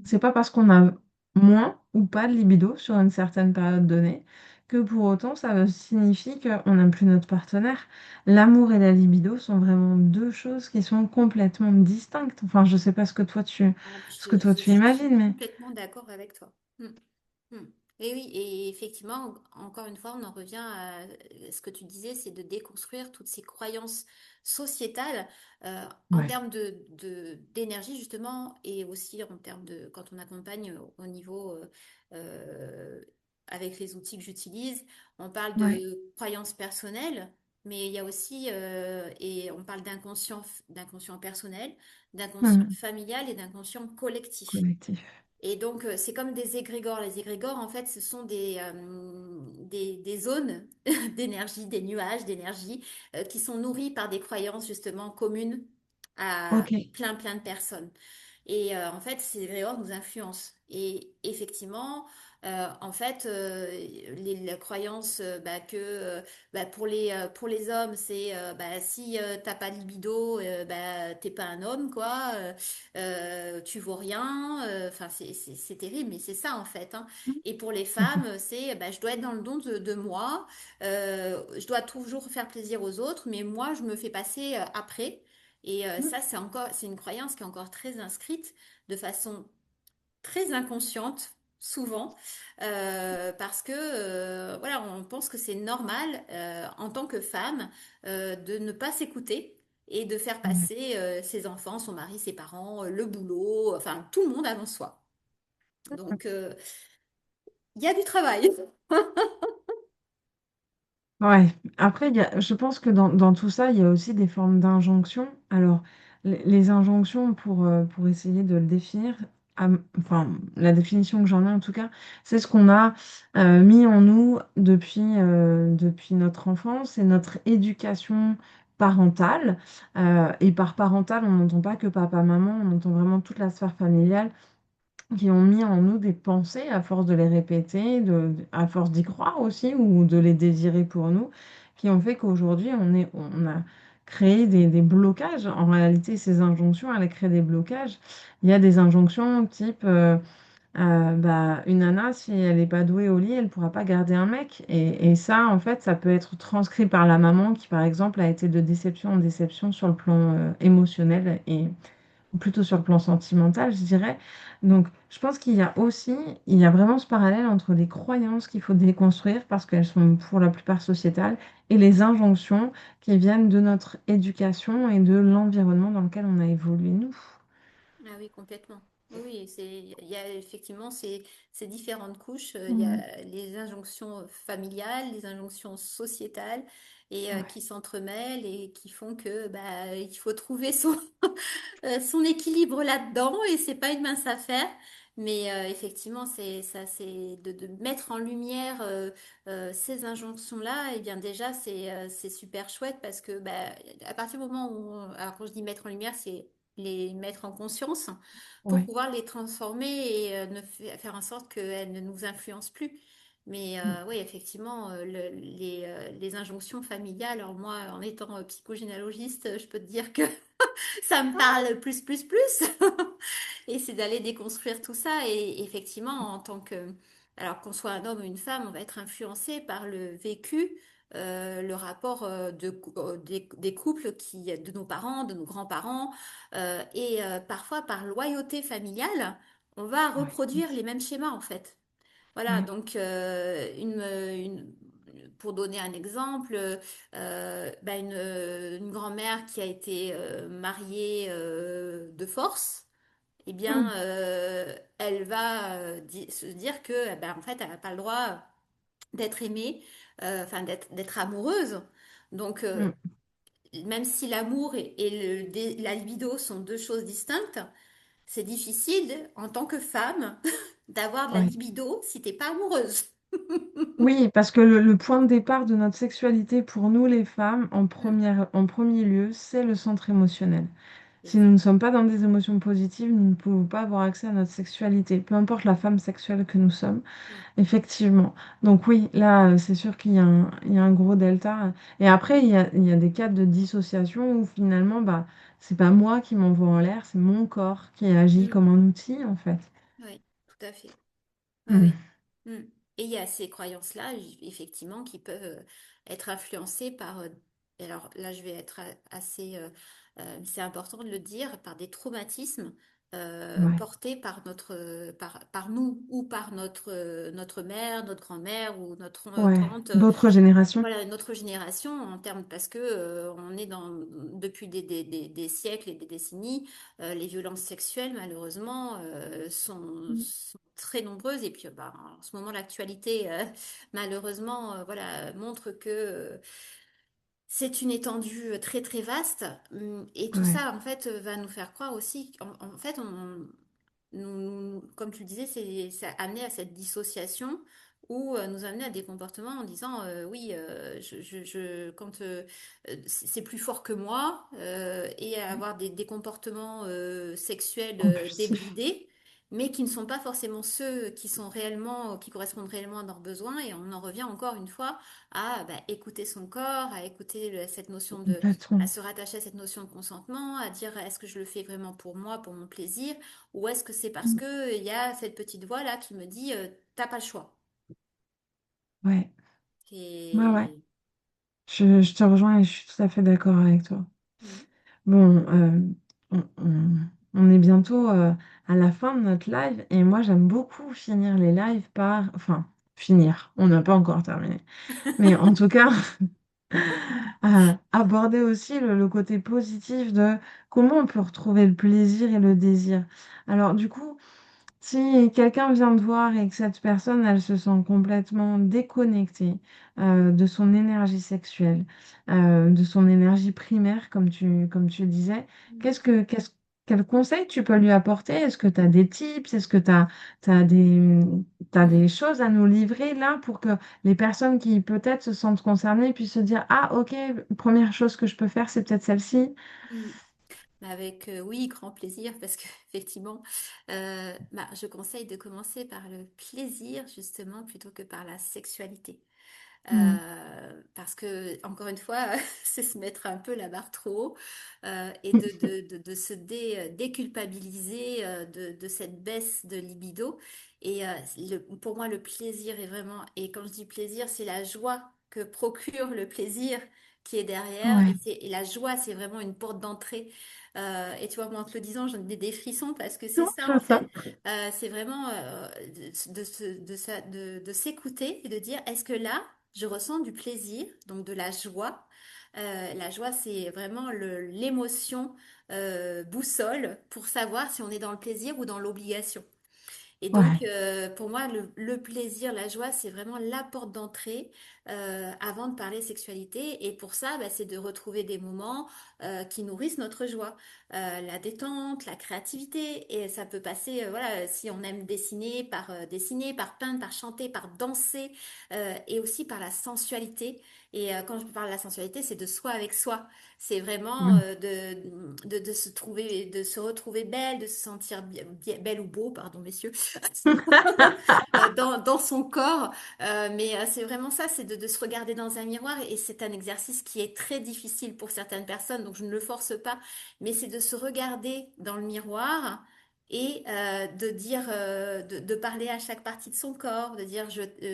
c'est Mhm. pas parce qu'on a moins ou pas de libido sur une certaine période donnée que pour autant ça signifie qu'on n'aime plus notre partenaire. L'amour et la libido sont vraiment deux choses qui sont complètement distinctes. Enfin, je sais pas Ah, ce que toi tu je suis imagines, mais complètement d'accord avec toi. Mm. Hmm. Et oui, et effectivement, encore une fois, on en revient à ce que tu disais, c'est de déconstruire toutes ces croyances sociétales en ouais. termes d'énergie, justement, et aussi en termes de, quand on accompagne au niveau, euh, avec les outils que j'utilise, on parle Ouais. de croyances personnelles, mais il y a aussi, et on parle d'inconscient personnel, d'inconscient Hmm. familial et d'inconscient collectif. Collectif. Et donc, c'est comme des égrégores. Les égrégores, en fait, ce sont des zones d'énergie, des nuages d'énergie qui sont nourris par des croyances justement communes à Ok. plein de personnes. Et en fait, ces égrégores nous influencent. Et effectivement, en fait, la croyance bah, que bah, pour les hommes, c'est bah, si t'as pas de libido, bah, t'es pas un homme, quoi. Tu vaux rien. Enfin, c'est terrible, mais c'est ça en fait, hein. Et pour les femmes, c'est bah, je dois être dans le don de moi. Je dois toujours faire plaisir aux autres, mais moi, je me fais passer après. Et ça, c'est une croyance qui est encore très inscrite de façon très inconsciente, souvent, parce que voilà, on pense que c'est normal en tant que femme de ne pas s'écouter et de faire Ouais. passer ses enfants, son mari, ses parents, le boulot, enfin tout le monde avant soi. Donc, il y a du travail. Ouais, après, je pense que dans tout ça, il y a aussi des formes d'injonctions. Alors, les injonctions, pour essayer de le définir, enfin, la définition que j'en ai en tout cas, c'est ce qu'on a mis en nous depuis notre enfance et notre éducation parentale. Et par parentale, on n'entend pas que papa, maman, on entend vraiment toute la sphère familiale qui ont mis en nous des pensées à force de les répéter, à force d'y croire aussi, ou de les désirer pour nous, qui ont fait qu'aujourd'hui, on a créé des blocages. En réalité, ces injonctions, elles créent des blocages. Il y a des injonctions type, bah, une nana, si elle n'est pas douée au lit, elle ne pourra pas garder un mec. Et ça, en fait, ça peut être transcrit par la maman qui, par exemple, a été de déception en déception sur le plan émotionnel et plutôt sur le plan sentimental, je dirais. Donc, je pense il y a vraiment ce parallèle entre les croyances qu'il faut déconstruire parce qu'elles sont pour la plupart sociétales et les injonctions qui viennent de notre éducation et de l'environnement dans lequel on a évolué, nous. Ah oui, complètement. Oui, il y a effectivement ces différentes couches. Il y Mm. a les injonctions familiales, les injonctions sociétales et Ouais. qui s'entremêlent et qui font que bah, il faut trouver son équilibre là-dedans et c'est pas une mince affaire. Mais effectivement, c'est ça, c'est de mettre en lumière ces injonctions-là. Et bien déjà, c'est super chouette parce que bah, à partir du moment où, alors quand je dis mettre en lumière, c'est les mettre en conscience pour Ouais. pouvoir les transformer et faire en sorte qu'elles ne nous influencent plus. Mais Mm. oui, effectivement, les injonctions familiales, alors moi, en étant psychogénéalogiste, je peux te dire que ça me parle plus. Et c'est d'aller déconstruire tout ça. Et effectivement, en tant que, alors qu'on soit un homme ou une femme, on va être influencé par le vécu, le rapport des couples de nos parents, de nos grands-parents, et parfois par loyauté familiale, on va Ouais. reproduire les mêmes schémas en fait. Voilà, Ouais. donc pour donner un exemple, bah, une grand-mère qui a été mariée de force, eh bien, Mm. elle va se dire que, eh ben, en fait, elle n'a pas le droit d'être aimée, enfin d'être amoureuse. Donc, Mm. même si l'amour et la libido sont deux choses distinctes, c'est difficile en tant que femme d'avoir de la Ouais. libido si t'es pas amoureuse. Oui, parce que le point de départ de notre sexualité pour nous les femmes, Mm. en premier lieu, c'est le centre émotionnel. Si nous Exact. ne sommes pas dans des émotions positives, nous ne pouvons pas avoir accès à notre sexualité, peu importe la femme sexuelle que nous sommes, Mm. effectivement. Donc oui, là, c'est sûr il y a un gros delta. Et après, il y a des cas de dissociation où finalement, bah, c'est pas moi qui m'envoie en l'air, c'est mon corps qui agit Mm. comme un outil, en fait. Oui, tout à fait. Oui, Mm. oui. Mm. Et il y a ces croyances-là, effectivement, qui peuvent être influencées par, alors là, je vais être assez, c'est important de le dire, par des traumatismes Ouais. portés par nous ou par notre mère, notre grand-mère ou notre Ouais. tante. D'autres générations. Voilà, notre génération en termes parce que on est depuis des siècles et des décennies, les violences sexuelles malheureusement sont très nombreuses et puis bah, en ce moment l'actualité malheureusement voilà montre que c'est une étendue très vaste. Et tout Ouais. ça en fait va nous faire croire aussi en fait comme tu le disais, c'est amené à cette dissociation ou nous amener à des comportements en disant oui, quand c'est plus fort que moi et à avoir des comportements sexuels Compulsif. débridés, mais qui ne sont pas forcément ceux qui sont réellement, qui correspondent réellement à leurs besoins. Et on en revient encore une fois à bah, écouter son corps, à écouter cette notion à Complètement. se rattacher à cette notion de consentement, à dire est-ce que je le fais vraiment pour moi, pour mon plaisir, ou est-ce que c'est parce Mm. que il y a cette petite voix là qui me dit t'as pas le choix. Ouais. Ouais, ouais. Et Je te rejoins et je suis tout à fait d'accord avec toi. Mm. Bon, on est bientôt à la fin de notre live et moi j'aime beaucoup finir les lives par... Enfin, finir, on n'a pas encore terminé. Mais en tout cas, aborder aussi le côté positif de comment on peut retrouver le plaisir et le désir. Alors du coup, si quelqu'un vient te voir et que cette personne, elle se sent complètement déconnectée de son énergie sexuelle, de son énergie primaire, comme tu disais, quel conseil tu peux lui apporter? Est-ce que tu as des tips? Est-ce que tu as, t'as Mm. des choses à nous livrer là pour que les personnes qui peut-être se sentent concernées puissent se dire, ah ok, première chose que je peux faire, c'est peut-être celle-ci. Mm. Avec oui, grand plaisir, parce que effectivement, bah, je conseille de commencer par le plaisir justement plutôt que par la sexualité. Mm. Parce que, encore une fois, c'est se mettre un peu la barre trop haut et de se déculpabiliser de cette baisse de libido. Et pour moi, le plaisir est vraiment, et quand je dis plaisir, c'est la joie que procure le plaisir qui est derrière. Ouais. Et la joie, c'est vraiment une porte d'entrée. Et tu vois, moi, en te le disant, j'en ai des frissons parce que c'est Non, ça, je en sais. fait. C'est vraiment de s'écouter et de dire, est-ce que là, je ressens du plaisir, donc de la joie. La joie, c'est vraiment l'émotion boussole pour savoir si on est dans le plaisir ou dans l'obligation. Et donc, Ouais, pour moi, le plaisir, la joie, c'est vraiment la porte d'entrée avant de parler sexualité. Et pour ça, bah, c'est de retrouver des moments qui nourrissent notre joie. La détente, la créativité. Et ça peut passer, voilà, si on aime dessiner, par peindre, par chanter, par danser, et aussi par la sensualité. Et quand je parle de la sensualité, c'est de soi avec soi. C'est vraiment oui. de se trouver, de se retrouver belle, de se sentir belle ou beau, pardon, messieurs, dans son corps. Mais c'est vraiment ça, c'est de se regarder dans un miroir et c'est un exercice qui est très difficile pour certaines personnes, donc je ne le force pas, mais c'est de se regarder dans le miroir. Et de dire, de parler à chaque partie de son corps, de dire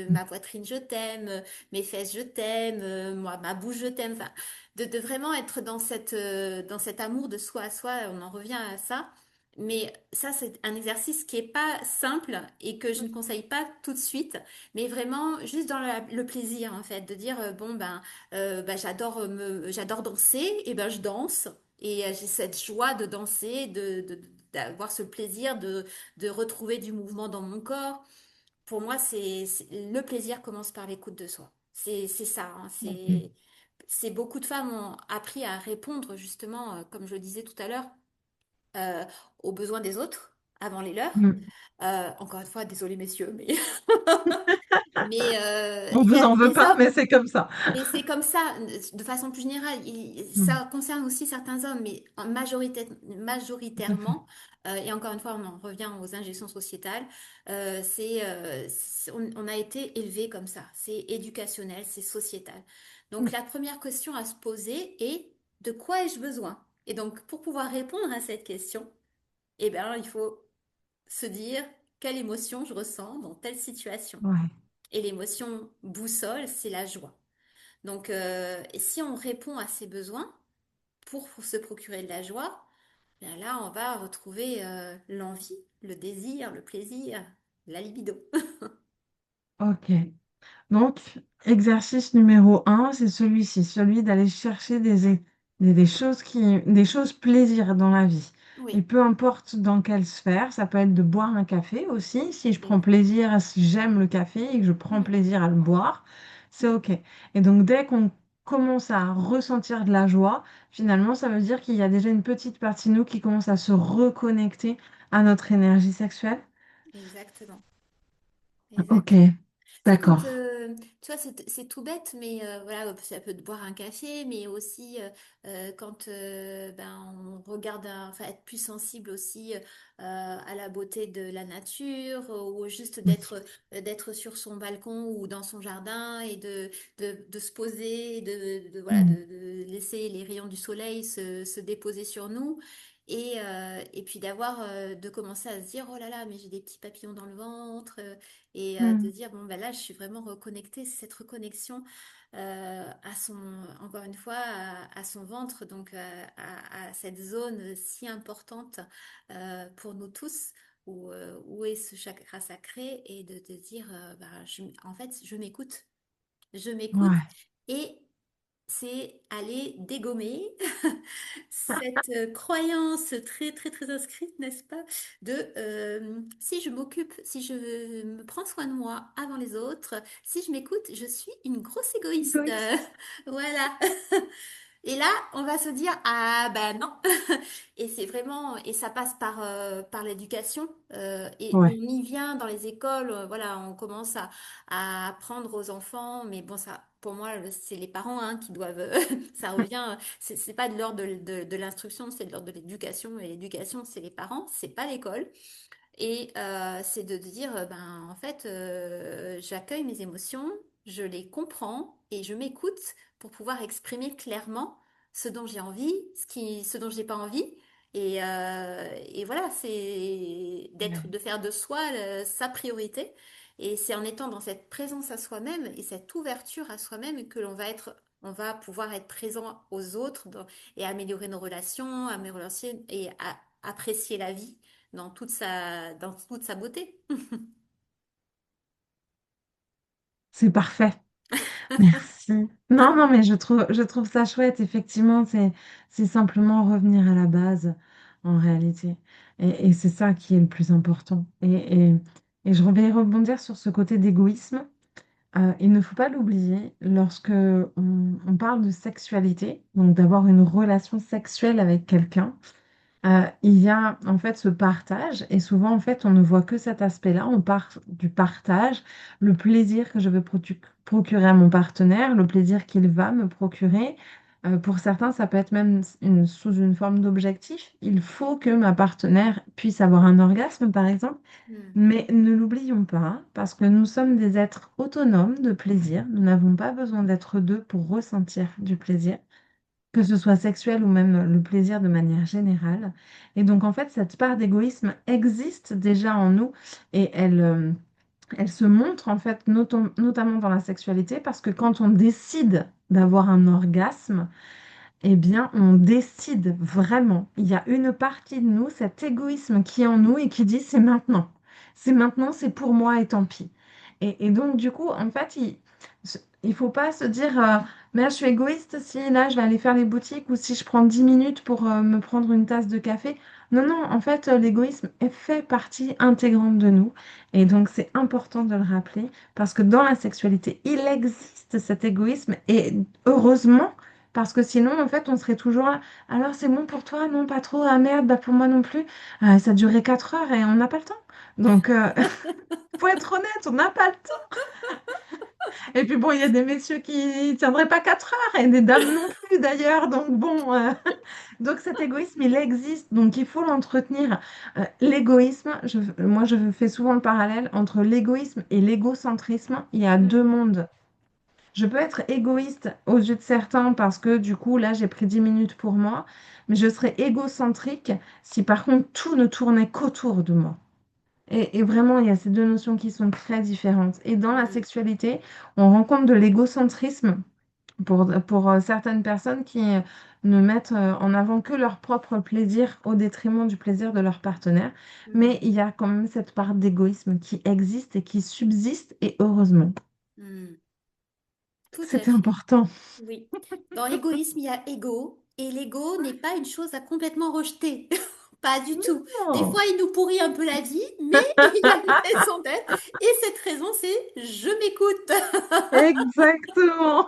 ma poitrine je t'aime, mes fesses je t'aime, moi ma bouche je t'aime, enfin, de vraiment être dans cet amour de soi à soi, on en revient à ça. Mais ça, c'est un exercice qui est pas simple et que je ne conseille pas tout de suite, mais vraiment juste dans le plaisir en fait, de dire bon ben j'adore danser et ben je danse et j'ai cette joie de danser, d'avoir ce plaisir de retrouver du mouvement dans mon corps. Pour moi, le plaisir commence par l'écoute de soi. C'est ça, hein, Ok. c'est beaucoup de femmes ont appris à répondre justement, comme je le disais tout à l'heure euh, aux besoins des autres avant les leurs. Mm. Encore une fois, désolé messieurs, mais, mais On il y vous a en veut des pas, hommes, mais c'est comme ça. mais c'est comme ça, de façon plus générale. Mm. Ça concerne aussi certains hommes, mais Tout à fait. majoritairement, et encore une fois, on en revient aux injections sociétales, on a été élevé comme ça. C'est éducationnel, c'est sociétal. Donc Mm. la première question à se poser est de quoi ai-je besoin? Et donc, pour pouvoir répondre à cette question, eh bien, il faut se dire quelle émotion je ressens dans telle situation. Ouais. Et l'émotion boussole, c'est la joie. Donc, si on répond à ces besoins pour se procurer de la joie, bien là, on va retrouver l'envie, le désir, le plaisir, la libido. Ok. Donc, exercice numéro un, c'est celui-ci, celui d'aller chercher des choses des choses plaisir dans la vie. Et Oui, peu importe dans quelle sphère, ça peut être de boire un café aussi. Si je prends oui. plaisir, si j'aime le café et que je prends Mm, plaisir à le boire, c'est mm. OK. Et donc, dès qu'on commence à ressentir de la joie, finalement, ça veut dire qu'il y a déjà une petite partie de nous qui commence à se reconnecter à notre énergie sexuelle. Exactement. OK, Exactement. Tu sais, d'accord. tu vois, c'est tout bête, mais voilà, ça peut te boire un café, mais aussi quand ben, on regarde, enfin, être plus sensible aussi à la beauté de la nature, ou juste Oui. d'être sur son balcon ou dans son jardin et de se poser, voilà, Mm. de laisser les rayons du soleil se déposer sur nous. Et puis de commencer à se dire, oh là là, mais j'ai des petits papillons dans le ventre, et de Mm. dire bon ben là je suis vraiment reconnectée, c'est cette reconnexion à son encore une fois à son ventre, donc à cette zone si importante pour nous tous où est ce chakra sacré, et de dire bah, en fait je m'écoute Ouais. et c'est aller dégommer cette croyance très très très inscrite, n'est-ce pas, de si je m'occupe, si je me prends soin de moi avant les autres, si je m'écoute, je suis une grosse égoïste. Égoïste. Voilà. Et là, on va se dire, ah ben non. Et c'est vraiment, et ça passe par l'éducation. Et on Ouais. y vient dans les écoles, voilà, on commence à apprendre aux enfants, mais bon, ça, pour moi, c'est les parents hein, qui doivent, ça revient, c'est pas de l'ordre de l'instruction, c'est de l'ordre de l'éducation. Et l'éducation, c'est les parents, c'est pas l'école. Et c'est de dire, ben, en fait, j'accueille mes émotions, je les comprends et je m'écoute pour pouvoir exprimer clairement ce dont j'ai envie, ce dont j'ai pas envie. Et voilà, c'est Ouais. de faire de soi sa priorité. Et c'est en étant dans cette présence à soi-même et cette ouverture à soi-même que on va pouvoir être présent aux autres et améliorer nos relations, et apprécier la vie dans toute sa beauté. C'est parfait. Merci. merci. Non, non, mais je trouve ça chouette. Effectivement, c'est simplement revenir à la base, en réalité. Et c'est ça qui est le plus important. Et je vais rebondir sur ce côté d'égoïsme. Il ne faut pas l'oublier lorsque on parle de sexualité, donc d'avoir une relation sexuelle avec quelqu'un. Il y a en fait ce partage et souvent en fait on ne voit que cet aspect-là, on part du partage, le plaisir que je veux procurer à mon partenaire, le plaisir qu'il va me procurer. Pour certains, ça peut être même sous une forme d'objectif. Il faut que ma partenaire puisse avoir un orgasme, par exemple. Hmm. Mais ne l'oublions pas, parce que nous sommes des êtres autonomes de plaisir. Nous n'avons pas besoin d'être deux pour ressentir du plaisir, que ce soit sexuel ou même le plaisir de manière générale. Et donc, en fait, cette part d'égoïsme existe déjà en nous et elle se montre, en fait, notamment dans la sexualité, parce que quand on décide d'avoir un orgasme, eh bien, on décide vraiment. Il y a une partie de nous, cet égoïsme qui est en nous et qui dit c'est maintenant. C'est maintenant, c'est pour moi et tant pis. Et donc, du coup, en fait, il faut pas se dire mais je suis égoïste si là je vais aller faire les boutiques ou si je prends 10 minutes pour me prendre une tasse de café. Non, non, en fait, l'égoïsme fait partie intégrante de nous. Et donc, c'est important de le rappeler parce que dans la sexualité, il existe cet égoïsme et heureusement. Parce que sinon, en fait, on serait toujours là. Alors, c'est bon pour toi? Non, pas trop. Ah merde, bah pour moi non plus. Ça durait 4 heures et on n'a pas le temps. Donc, faut être honnête, on n'a pas le temps. Et puis bon, il y a des messieurs qui tiendraient pas 4 heures et des dames non plus d'ailleurs. Donc bon, donc cet égoïsme, il existe. Donc il faut l'entretenir. L'égoïsme, moi je fais souvent le parallèle entre l'égoïsme et l'égocentrisme. Il y a deux Hmm. mondes. Je peux être égoïste aux yeux de certains parce que du coup, là, j'ai pris 10 minutes pour moi, mais je serais égocentrique si par contre tout ne tournait qu'autour de moi. Et vraiment, il y a ces deux notions qui sont très différentes. Et dans la Hmm. sexualité, on rencontre de l'égocentrisme pour certaines personnes qui ne mettent en avant que leur propre plaisir au détriment du plaisir de leur partenaire. Mais Hmm. il y a quand même cette part d'égoïsme qui existe et qui subsiste, et heureusement. Hmm. Tout à C'est fait. important. Oui. Dans égoïsme, il y a ego, et l'ego n'est pas une chose à complètement rejeter. Pas du tout. Des Oh, fois, il nous pourrit un peu la vie, mais il a une raison d'être. Et cette raison, c'est je m'écoute. exactement.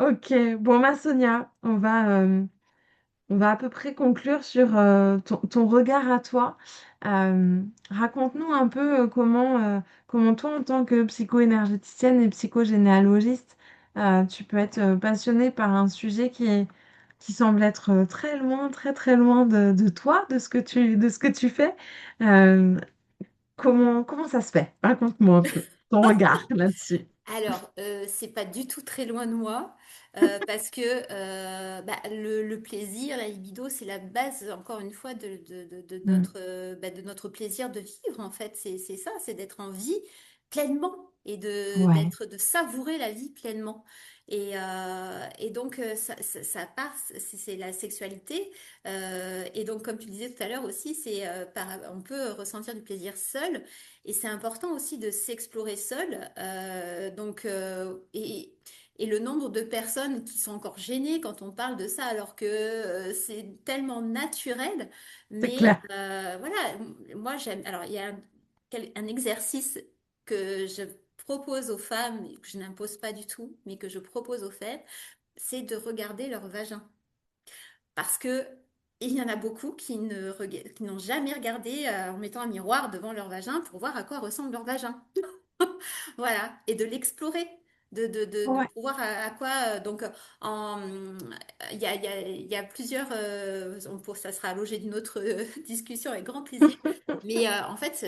Ok, bon, ma Sonia, on va à peu près conclure sur ton regard à toi. Raconte-nous un peu comment toi, en tant que psycho-énergéticienne et psychogénéalogiste, tu peux être passionnée par un sujet qui semble être très loin, très très loin de toi, de ce que tu fais. Euh, comment ça se fait? Raconte-moi un peu ton regard là-dessus. Alors, c'est pas du tout très loin de moi, parce que bah, le plaisir, la libido, c'est la base, encore une fois, de Mm. notre, bah, de notre plaisir de vivre, en fait. C'est ça, c'est d'être en vie pleinement et Ouais, de savourer la vie pleinement. Et donc, ça part, c'est la sexualité. Et donc, comme tu disais tout à l'heure aussi, on peut ressentir du plaisir seul. Et c'est important aussi de s'explorer seul. Et le nombre de personnes qui sont encore gênées quand on parle de ça, alors que c'est tellement naturel. c'est Mais clair. voilà, moi j'aime. Alors il y a un exercice que je propose aux femmes, que je n'impose pas du tout, mais que je propose aux femmes, c'est de regarder leur vagin. Parce que il y en a beaucoup qui n'ont jamais regardé en mettant un miroir devant leur vagin pour voir à quoi ressemble leur vagin. Voilà, et de l'explorer, de Ouais. pouvoir à quoi. Donc, il y a plusieurs. Ça sera à l'objet d'une autre discussion avec grand plaisir. Mais en fait,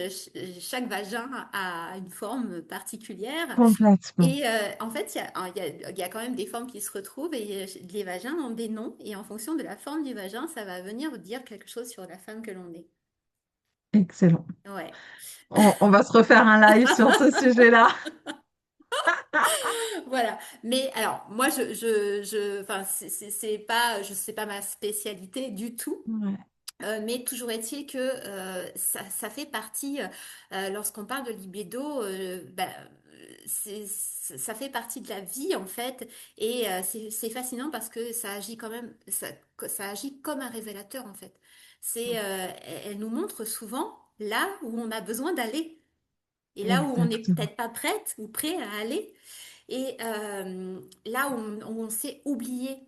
chaque vagin a une forme particulière. Complètement. Et en fait, il y a quand même des formes qui se retrouvent et les vagins ont des noms. Et en fonction de la forme du vagin, ça va venir dire quelque chose sur la femme que l'on est. Excellent. Ouais. On va se refaire un live sur ce sujet-là. Voilà. Mais alors, moi, enfin, c'est pas, je sais pas ma spécialité du tout. Ouais. Mais toujours est-il que ça fait partie, lorsqu'on parle de libido, ça fait partie de la vie en fait, et c'est fascinant parce que ça agit quand même, ça agit comme un révélateur en fait. Elle nous montre souvent là où on a besoin d'aller et là où on n'est Exactement. peut-être pas prête ou prêt à aller, et là où on s'est oublié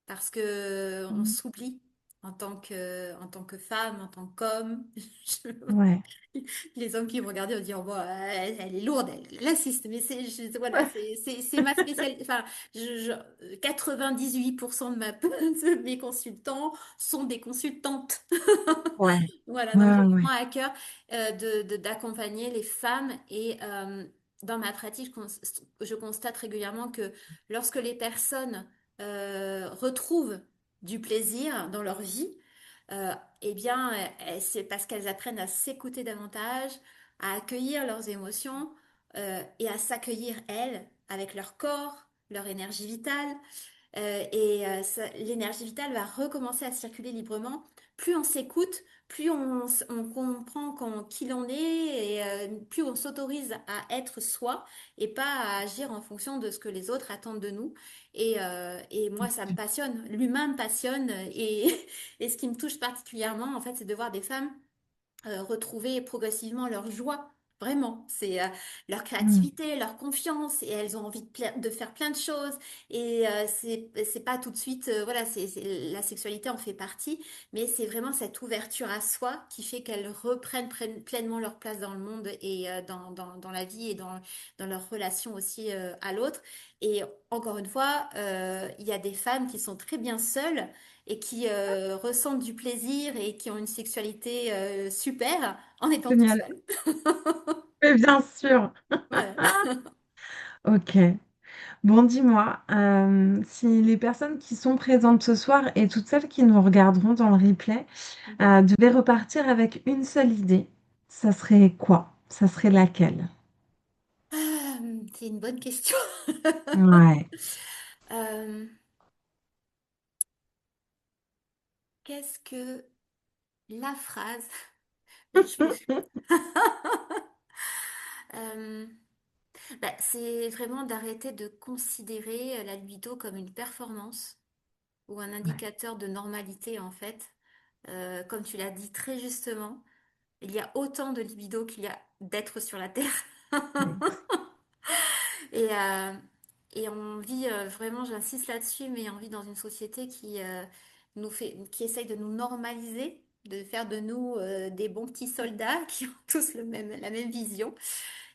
parce que on Mm. s'oublie en tant que femme, en tant qu'homme. Ouais. Les hommes qui me regardaient vont dire, bon, elle est lourde, elle est lassiste, mais voilà, c'est ma spécialité. Enfin, 98% de mes consultants sont des consultantes. Ouais. Voilà, Ouais, donc j'ai ouais, vraiment ouais. à cœur d'accompagner les femmes, et dans ma pratique, je constate régulièrement que lorsque les personnes retrouvent du plaisir dans leur vie, euh, eh bien, c'est parce qu'elles apprennent à s'écouter davantage, à accueillir leurs émotions et à s'accueillir elles avec leur corps, leur énergie vitale. L'énergie vitale va recommencer à circuler librement. Plus on s'écoute, plus on comprend qui l'on est, et plus on s'autorise à être soi et pas à agir en fonction de ce que les autres attendent de nous. Et moi, ça me passionne. L'humain me passionne. Et ce qui me touche particulièrement, en fait, c'est de voir des femmes retrouver progressivement leur joie. Vraiment, c'est leur Mm. créativité, leur confiance, et elles ont envie de faire plein de choses. Et c'est pas tout de suite, voilà, la sexualité en fait partie, mais c'est vraiment cette ouverture à soi qui fait qu'elles prennent pleinement leur place dans le monde, et dans la vie, et dans leur relation aussi à l'autre. Et encore une fois, il y a des femmes qui sont très bien seules et qui ressentent du plaisir et qui ont une sexualité super en étant tout Génial. seul. Mais bien sûr. Voilà. Ok. Bon, dis-moi, si les personnes qui sont présentes ce soir et toutes celles qui nous regarderont dans le replay devaient repartir avec une seule idée, ça serait quoi? Ça serait laquelle? C'est une bonne question. Ouais. Euh, Qu'est-ce que la phrase? Mais Euh, c'est vraiment d'arrêter de considérer la libido comme une performance ou un Ouais. indicateur de normalité en fait. Comme tu l'as dit très justement, il y a autant de libido qu'il y a d'êtres sur la Terre. Ex- Et, et on vit vraiment, j'insiste là-dessus, mais on vit dans une société qui essaye de nous normaliser, de faire de nous des bons petits soldats qui ont tous la même vision,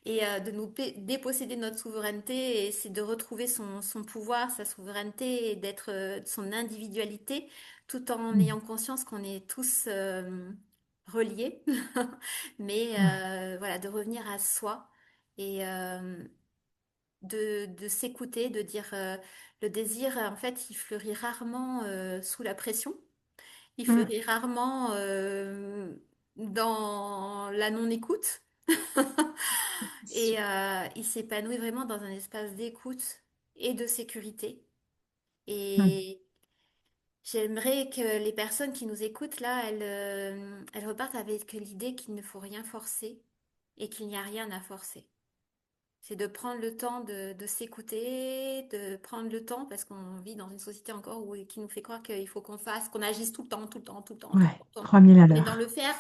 et de nous déposséder de notre souveraineté, et c'est de retrouver son pouvoir, sa souveraineté, et d'être son individualité, tout en Mm. ayant conscience qu'on est tous reliés, mais Ouais. voilà, de revenir à soi. Et, de s'écouter, de dire le désir, en fait, il fleurit rarement sous la pression, il Mm. fleurit rarement dans la non-écoute, et il s'épanouit vraiment dans un espace d'écoute et de sécurité. Mm. Et j'aimerais que les personnes qui nous écoutent là, elles repartent avec l'idée qu'il ne faut rien forcer et qu'il n'y a rien à forcer. C'est de prendre le temps de s'écouter, de prendre le temps, parce qu'on vit dans une société encore qui nous fait croire qu'il faut qu'on fasse, qu'on agisse tout le temps, tout le temps, tout le temps, tout le Ouais. temps, tout le temps. 3000 à On est dans le l'heure. faire.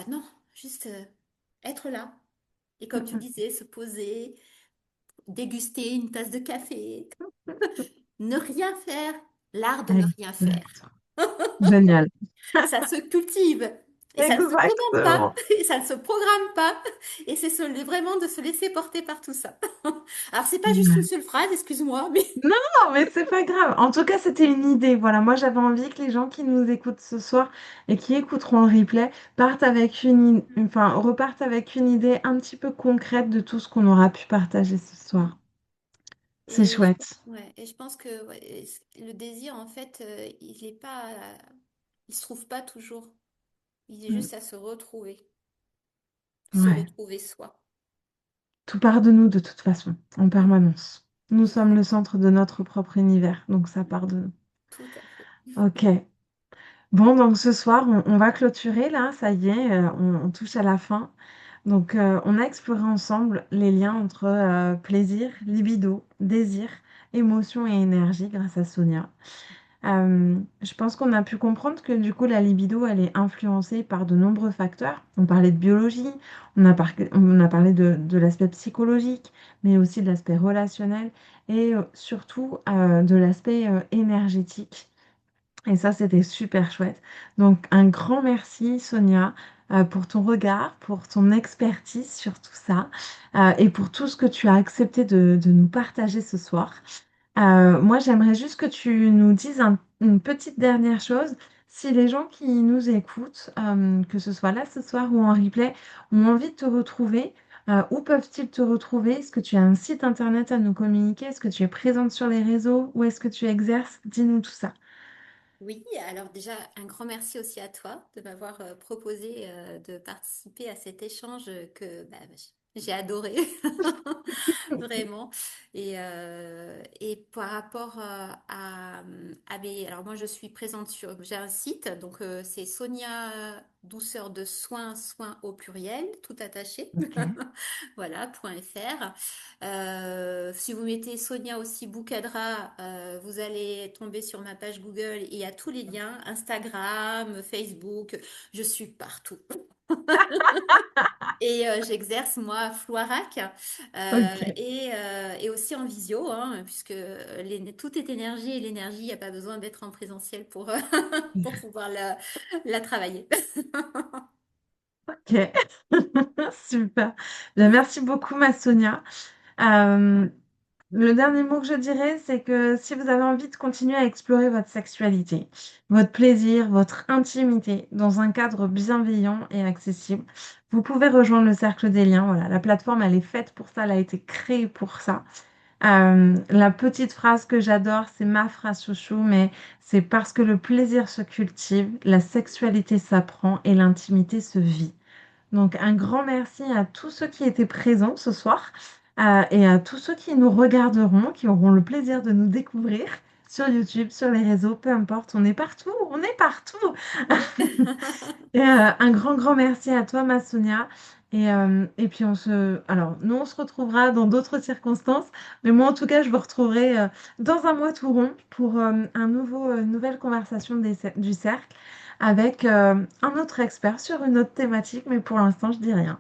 Non, juste être là. Et comme tu Mm, disais, se poser, déguster une tasse de café, ne rien faire, l'art de ne mm. rien faire. Exact. Génial. Ça se cultive et ça ne se commande pas Exactement. et ça ne se programme pas, et vraiment de se laisser porter par tout ça. Alors c'est pas juste une Ouais. seule phrase, excuse-moi, mais Non, mais c'est pas grave. En tout cas, c'était une idée. Voilà, moi j'avais envie que les gens qui nous écoutent ce soir et qui écouteront le replay partent avec enfin, repartent avec une idée un petit peu concrète de tout ce qu'on aura pu partager ce soir. C'est et chouette. ouais, et je pense que ouais, le désir en fait il est pas il se trouve pas toujours. Il est Mm. juste à se Ouais. retrouver soi. Tout part de nous de toute façon, en Mm, permanence. Nous tout à sommes le fait. centre de notre propre univers, donc ça part de nous. Tout à fait. Ok. Bon, donc ce soir, on va clôturer là, ça y est, on touche à la fin. Donc, on a exploré ensemble les liens entre plaisir, libido, désir, émotion et énergie grâce à Sonia. Je pense qu'on a pu comprendre que du coup, la libido, elle est influencée par de nombreux facteurs. On parlait de biologie, on a parlé de l'aspect psychologique, mais aussi de l'aspect relationnel et surtout de l'aspect énergétique. Et ça, c'était super chouette. Donc, un grand merci, Sonia, pour ton regard, pour ton expertise sur tout ça, et pour tout ce que tu as accepté de nous partager ce soir. Moi, j'aimerais juste que tu nous dises une petite dernière chose. Si les gens qui nous écoutent, que ce soit là ce soir ou en replay, ont envie de te retrouver, où peuvent-ils te retrouver? Est-ce que tu as un site internet à nous communiquer? Est-ce que tu es présente sur les réseaux? Où est-ce que tu exerces? Dis-nous tout ça. Oui, alors déjà, un grand merci aussi à toi de m'avoir proposé de participer à cet échange que bah, j'ai adoré, vraiment. Et par rapport Alors moi, je suis présente sur... J'ai un site, donc c'est Sonia Douceur de Soins, soins au pluriel, tout attaché, Ok. voilà, .fr. Si vous mettez Sonia aussi Boukadra, vous allez tomber sur ma page Google et il y a tous les liens, Instagram, Facebook, je suis partout. Et j'exerce moi à Floirac Ok. et aussi en visio, hein, puisque tout est énergie et l'énergie, il n'y a pas besoin d'être en présentiel pour, pour pouvoir la travailler. Ok. Super. Bien, merci beaucoup, ma Sonia. Euh, le dernier mot que je dirais, c'est que si vous avez envie de continuer à explorer votre sexualité, votre plaisir, votre intimité dans un cadre bienveillant et accessible, vous pouvez rejoindre le Cercle des Liens. Voilà, la plateforme, elle est faite pour ça, elle a été créée pour ça. La petite phrase que j'adore, c'est ma phrase chouchou, mais c'est parce que le plaisir se cultive, la sexualité s'apprend et l'intimité se vit. Donc, un grand merci à tous ceux qui étaient présents ce soir et à tous ceux qui nous regarderont, qui auront le plaisir de nous découvrir sur YouTube, sur les réseaux, peu importe, on est partout, on est partout. Et, un grand, grand merci à toi, ma Sonia. Et puis, alors, nous, on se retrouvera dans d'autres circonstances, mais moi, en tout cas, je vous retrouverai dans un mois tout rond pour une nouvelle conversation du cercle avec un autre expert sur une autre thématique, mais pour l'instant, je dis rien.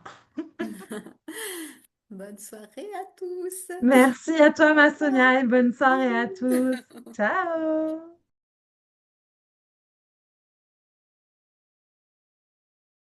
Bonne soirée à tous. Merci à toi, ma Au revoir. Sonia, et bonne soirée à tous. Ciao!